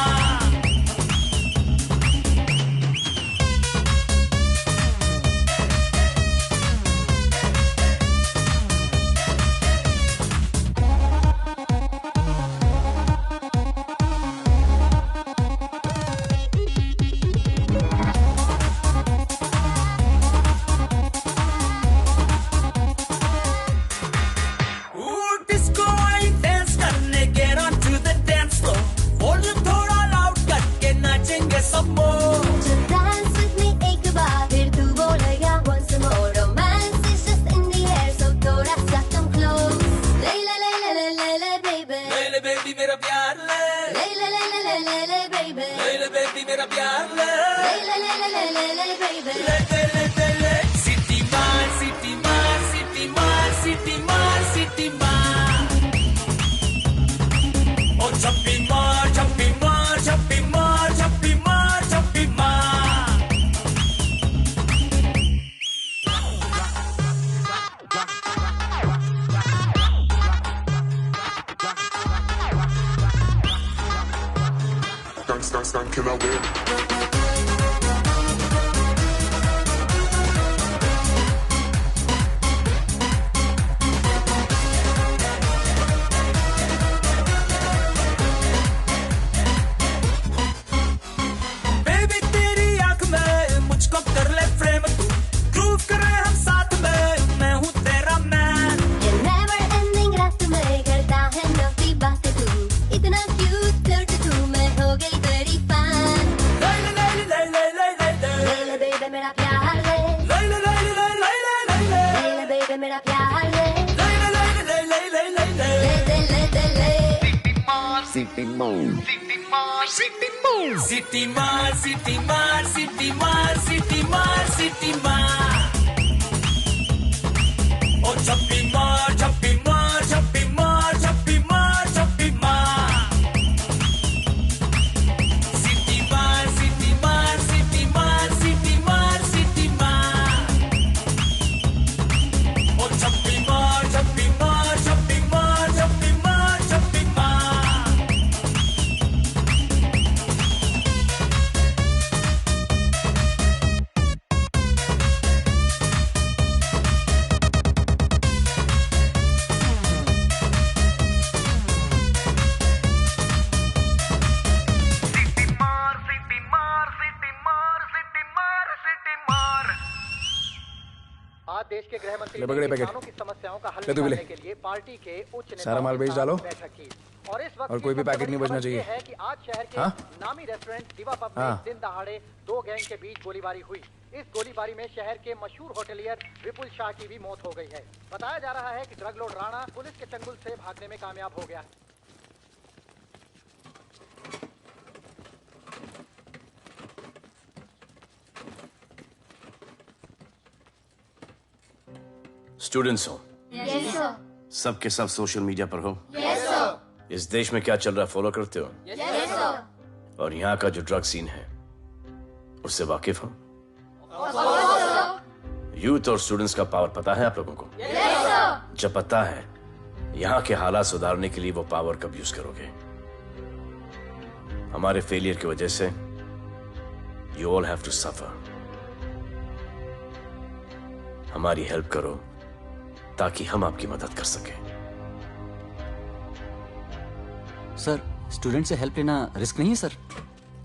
Speaker 12: डिस्को आई डांस करने get on to the dance floor volume थोड़ा लाउड करके नाचेंगे सब मोर
Speaker 20: Just dance with me एक बार फिर तू बोलेगा once more romance is just in the air so थोड़ा सा come close ले ले ले ले ले ले ले baby
Speaker 12: ले ले बेबी मेरा प्यार ले
Speaker 20: ले ले ले ले ले ले ले baby
Speaker 12: ले ले बेबी मेरा प्यार ले
Speaker 20: ले ले ले ले ले ले ले baby
Speaker 12: ले ले ले ले ले सिटी मार सिटी मार सिटी मार सिटी मार सिटी मार ओ छप्पी मार छप्पी मार छप्पी मार छप्पी मार छप्पी मार
Speaker 17: Can I win?
Speaker 12: बेबी तेरी आंख में मुझको कर ले फ्रेम तू ग्रूव करे हम साथ में मैं हूँ तेरा मैन
Speaker 20: ये never ending रात में करता है नौकी बातें तू इतना cute flirty तू मैं हो गई तेरी fan
Speaker 12: ले ले ले ले ले ले ले ले
Speaker 20: ले ले baby मेरा प्यार ले
Speaker 12: ले ले ले ले ले ले ले ले
Speaker 20: ले ले baby मेरा प्यार ले
Speaker 12: ले ले ले ले ले ले ले ले
Speaker 20: ले ले ले ले ले
Speaker 17: City Mall.
Speaker 12: सिटी मार सिटी मार सिटी मार सिटी मार सिटी मार ओ छप्पी मार छप्पी मार छप्पी मार छप्पी मार छप्पी मार सिटी मार सिटी मार सिटी मार सिटी मार सिटी मार ओ छप्पी मार छप्पी मार छप्पी मार छप्पी मार छप्पी मार
Speaker 21: आज देश के गृह मंत्री
Speaker 4: ले पकड़े
Speaker 21: ने
Speaker 4: पैकेट।
Speaker 21: किसानों की समस्याओं का हल
Speaker 4: ले तू भी ले।
Speaker 21: निकालने के लिए पार्टी के उच्च नेताओं
Speaker 4: सारा माल
Speaker 21: के
Speaker 4: बेच
Speaker 21: साथ
Speaker 4: डालो।
Speaker 21: बैठक की। और इस वक्त
Speaker 4: और कोई भी पैकेट नहीं बचना
Speaker 21: खबर ये
Speaker 4: चाहिए।
Speaker 21: है कि आज शहर के
Speaker 4: हाँ?
Speaker 21: नामी रेस्टोरेंट दिवा पब में
Speaker 4: हाँ।
Speaker 21: दिन दहाड़े दो गैंग के बीच गोलीबारी हुई। इस गोलीबारी में शहर के मशहूर होटलियर विपुल शाह की भी मौत हो गई है। बताया जा रहा है कि ड्रग लॉर्ड राणा पुलिस के चंगुल से भागने में कामयाब हो गया।
Speaker 14: स्टूडेंट्स हो
Speaker 20: Yes, sir.
Speaker 14: सब के सब सोशल मीडिया पर हो
Speaker 20: Yes, sir.
Speaker 14: इस देश में क्या चल रहा है फॉलो करते हो
Speaker 20: Yes, sir.
Speaker 14: और यहाँ का जो ड्रग सीन है उससे वाकिफ हो यूथ और स्टूडेंट्स का पावर पता है आप लोगों को? जब पता है, यहाँ के हालात सुधारने के लिए वो पावर कब यूज करोगे? हमारे फेलियर की वजह से you all have to suffer. हमारी हेल्प करो ताकि हम आपकी मदद कर सकें।
Speaker 11: सर, स्टूडेंट से हेल्प लेना रिस्क नहीं है सर?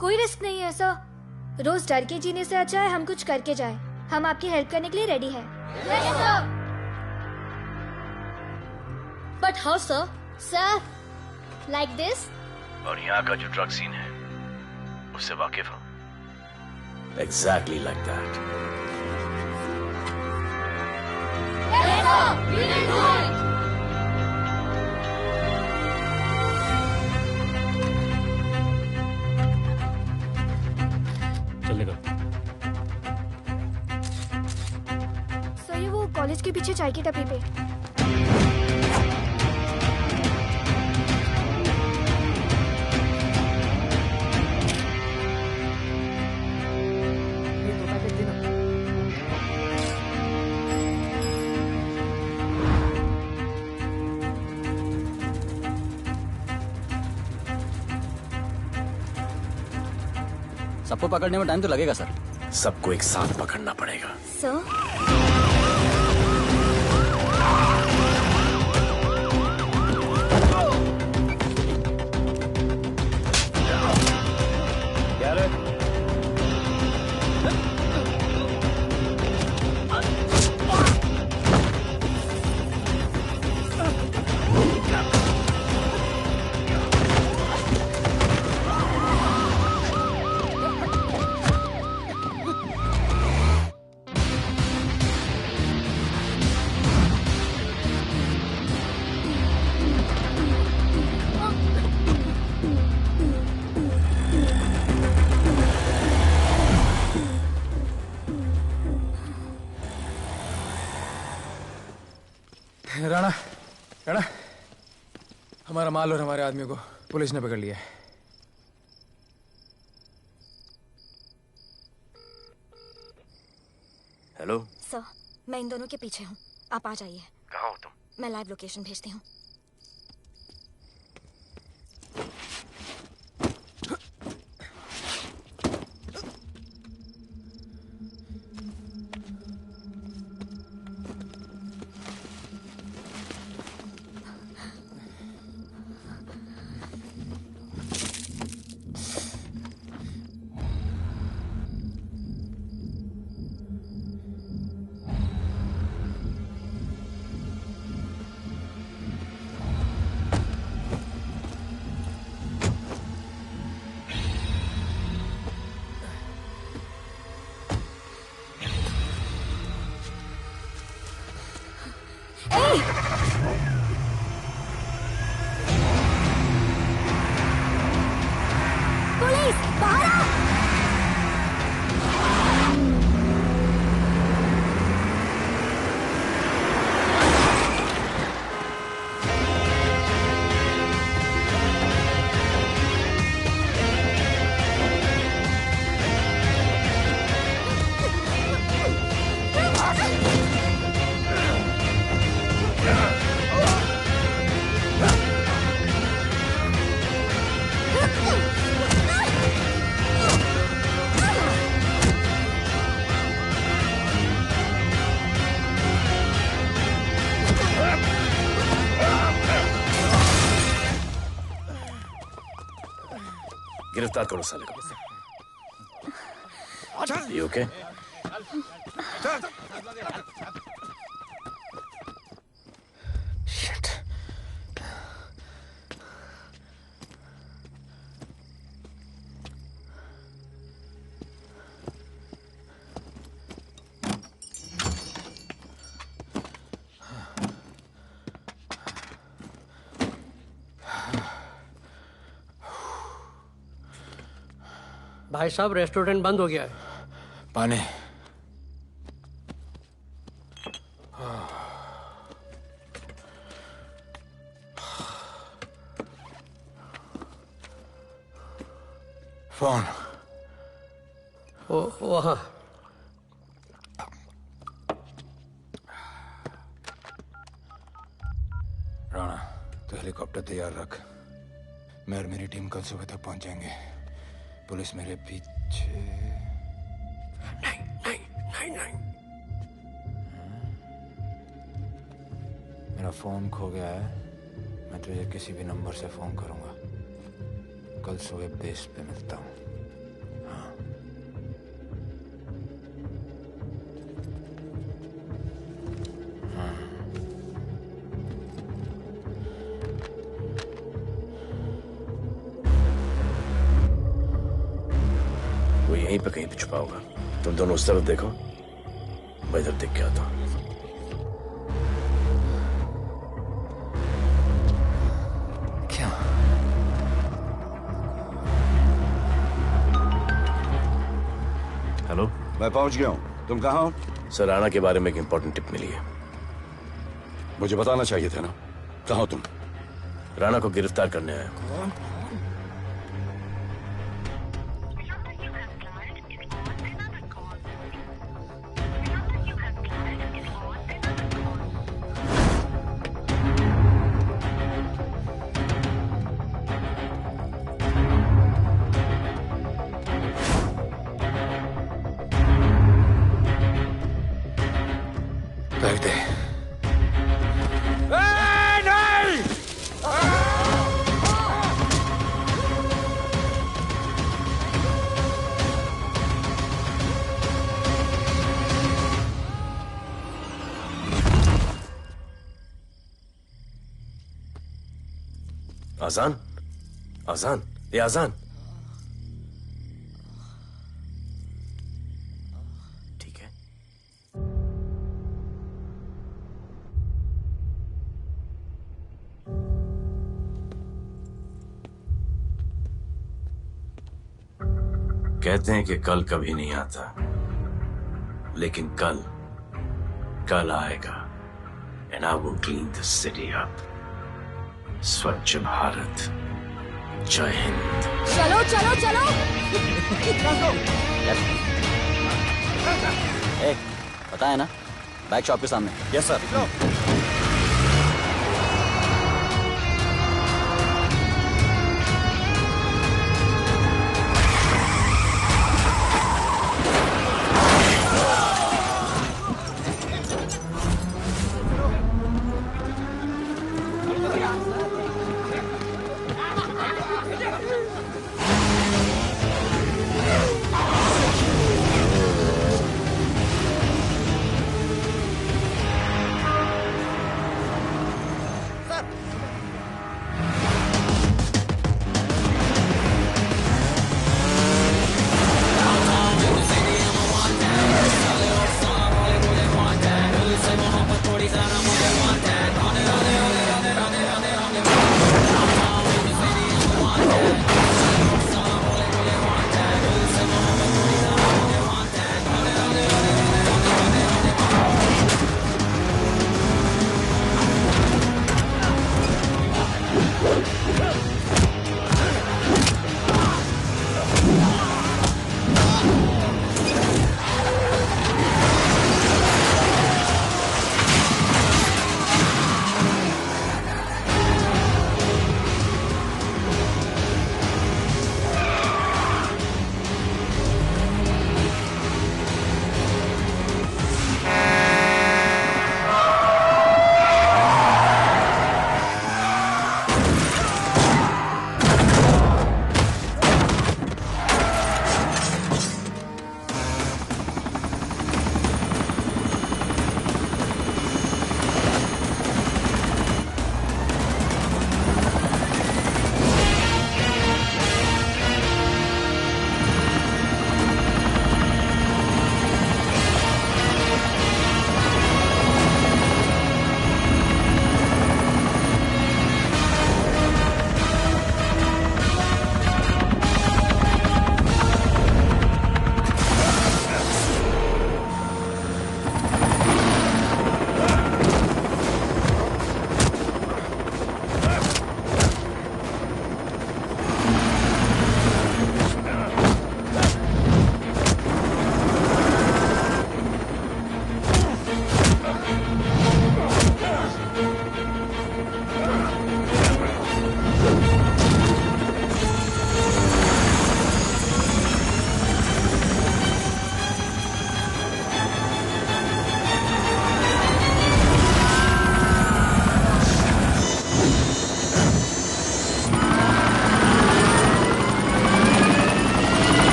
Speaker 9: कोई रिस्क नहीं है सर। रोज डर के जीने से अच्छा है हम कुछ करके जाए। हम आपकी हेल्प करने के लिए रेडी हैं।
Speaker 6: But how sir? Sir, like this?
Speaker 14: और यहाँ का जो ड्रग सीन है उससे वाकिफ हो? Exactly like that.
Speaker 2: चलेगा।
Speaker 9: सर ये वो कॉलेज के पीछे चाय की टपरी पे।
Speaker 11: सबको पकड़ने में टाइम तो लगेगा सर।
Speaker 14: सबको एक साथ पकड़ना पड़ेगा।
Speaker 9: सर
Speaker 4: राणा, राणा, हमारा माल और हमारे आदमियों को पुलिस ने पकड़ लिया है।
Speaker 14: हेलो
Speaker 9: सर, मैं इन दोनों के पीछे हूँ। आप आ जाइए।
Speaker 14: कहाँ हो तुम?
Speaker 9: मैं लाइव लोकेशन भेजती हूँ। पुलिस बाहर आओ।
Speaker 14: गिरफ्तार करो साले को। You okay? Shit.
Speaker 15: भाई साहब, रेस्टोरेंट बंद हो गया है।
Speaker 4: पानी। फोन।
Speaker 15: वहाँ।
Speaker 3: हेलीकॉप्टर तैयार रख। मैं और मेरी टीम कल सुबह तक पहुंच जाएंगे। पुलिस मेरे पीछे नहीं। मेरा फोन खो गया है। मैं तुझे किसी भी नंबर से फोन करूंगा। कल सुबह बेस पे मिलता हूँ।
Speaker 14: वो यहीं पे कहीं पे छुपा होगा। तुम दोनों उस तरफ देखो, मैं इधर देख के आता हूँ।
Speaker 3: क्या?
Speaker 14: हेलो,
Speaker 10: मैं पहुंच गया हूँ। तुम कहाँ हो?
Speaker 14: सर, राणा के बारे में एक इंपॉर्टेंट टिप मिली है।
Speaker 10: मुझे बताना चाहिए था ना। कहाँ हो तुम?
Speaker 14: राणा को गिरफ्तार करने आया हूँ।
Speaker 3: बैठ दे।
Speaker 14: आजान, आजान, ये आजान। ठीक है। कहते हैं कि कल कभी नहीं आता, लेकिन कल आएगा। And I will clean the city up. स्वच्छ भारत। जय हिंद।
Speaker 22: चलो चलो चलो।
Speaker 5: पता है ना, बैक शॉप के सामने।
Speaker 1: Yes sir.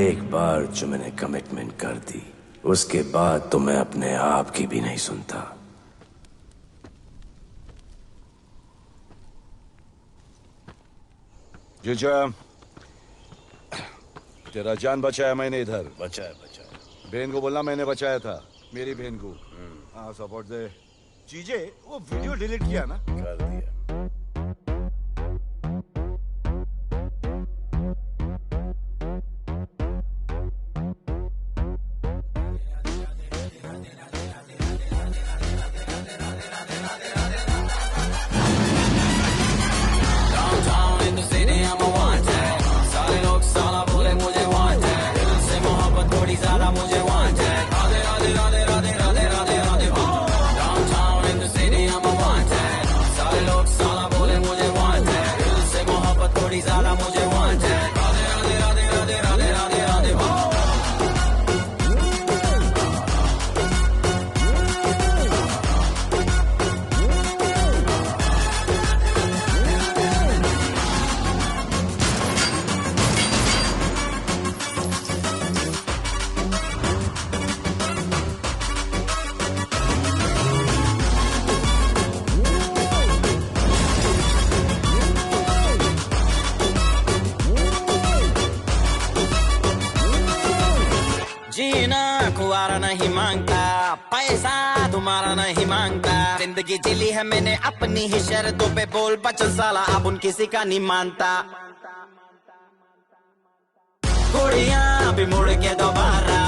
Speaker 14: एक बार जो मैंने कमिटमेंट कर दी, उसके बाद तो मैं अपने आप की भी नहीं सुनता।
Speaker 10: जीजा, तेरा जान बचाया मैंने इधर।
Speaker 14: बचाया।
Speaker 10: बहन को बोलना मैंने बचाया था, मेरी बहन को। हाँ, सपोर्ट दे। चीजें वो वीडियो डिलीट किया ना?
Speaker 14: कर दिया।
Speaker 8: नहीं मांगता, पैसा तुम्हारा नहीं मांगता, जिंदगी जिली है मैंने अपनी ही शर्तों पे, बोल बचल साला अब उन किसी का नहीं मानता। कुड़ियां भी मुड़ के दोबारा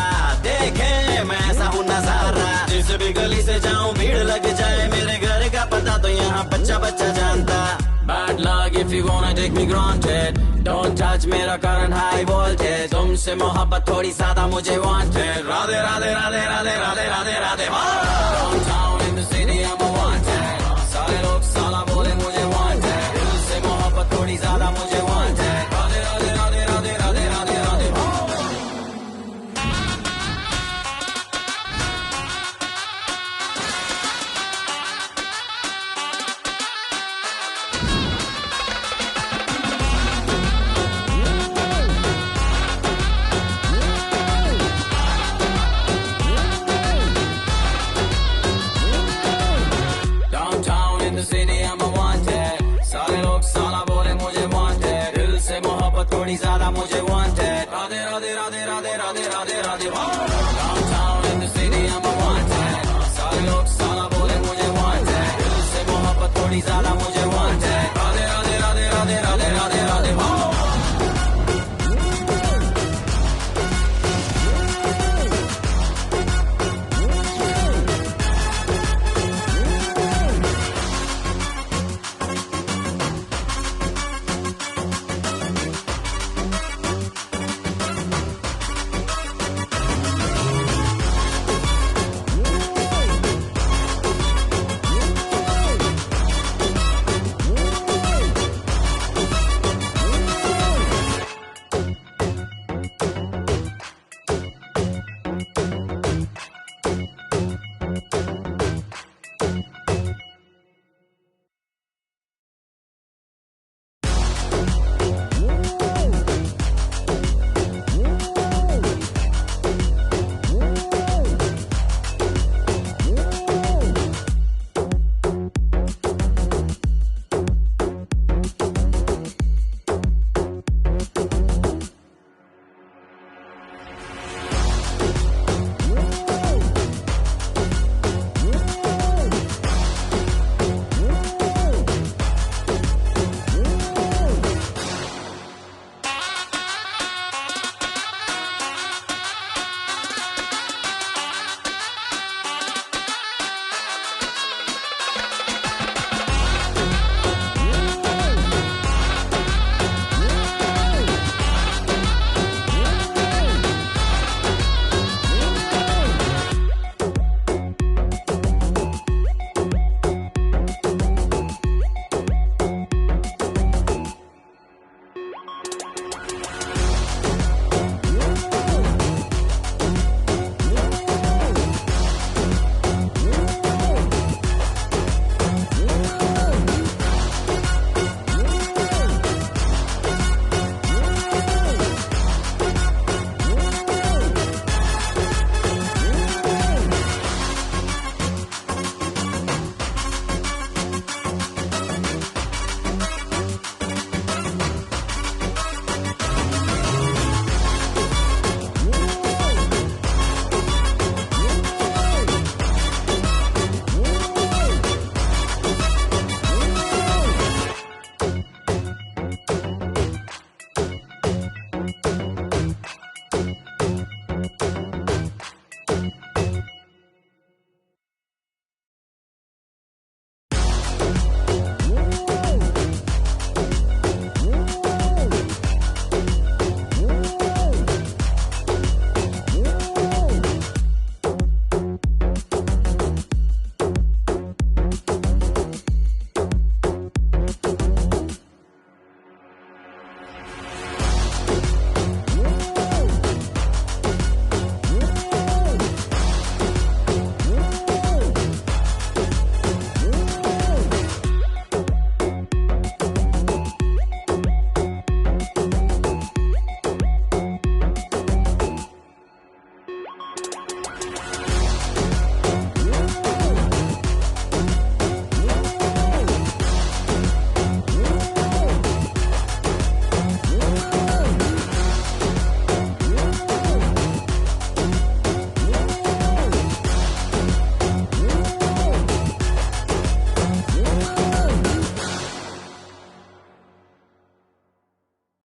Speaker 8: देखे मैं ऐसा हूँ नजारा, जिस भी गली से जाऊं भीड़ लग जाए, मेरे घर का पता तो यहाँ बच्चा बच्चा जानता। Bad luck if you wanna take me granted, don't touch मेरा current high voltage, तुमसे मोहब्बत थोड़ी ज्यादा मुझे wanted, Radhe Radhe Radhe Radhe Radhe Radhe Radhe. Downtown in the city I'm a wanted, सारे लोग साला बोले मुझे wanted, दिल से मोहब्बत थोड़ी ज्यादा मुझे wanted, राधे राधे राधे राधे राधे राधे राधे। ज्यादा मुझे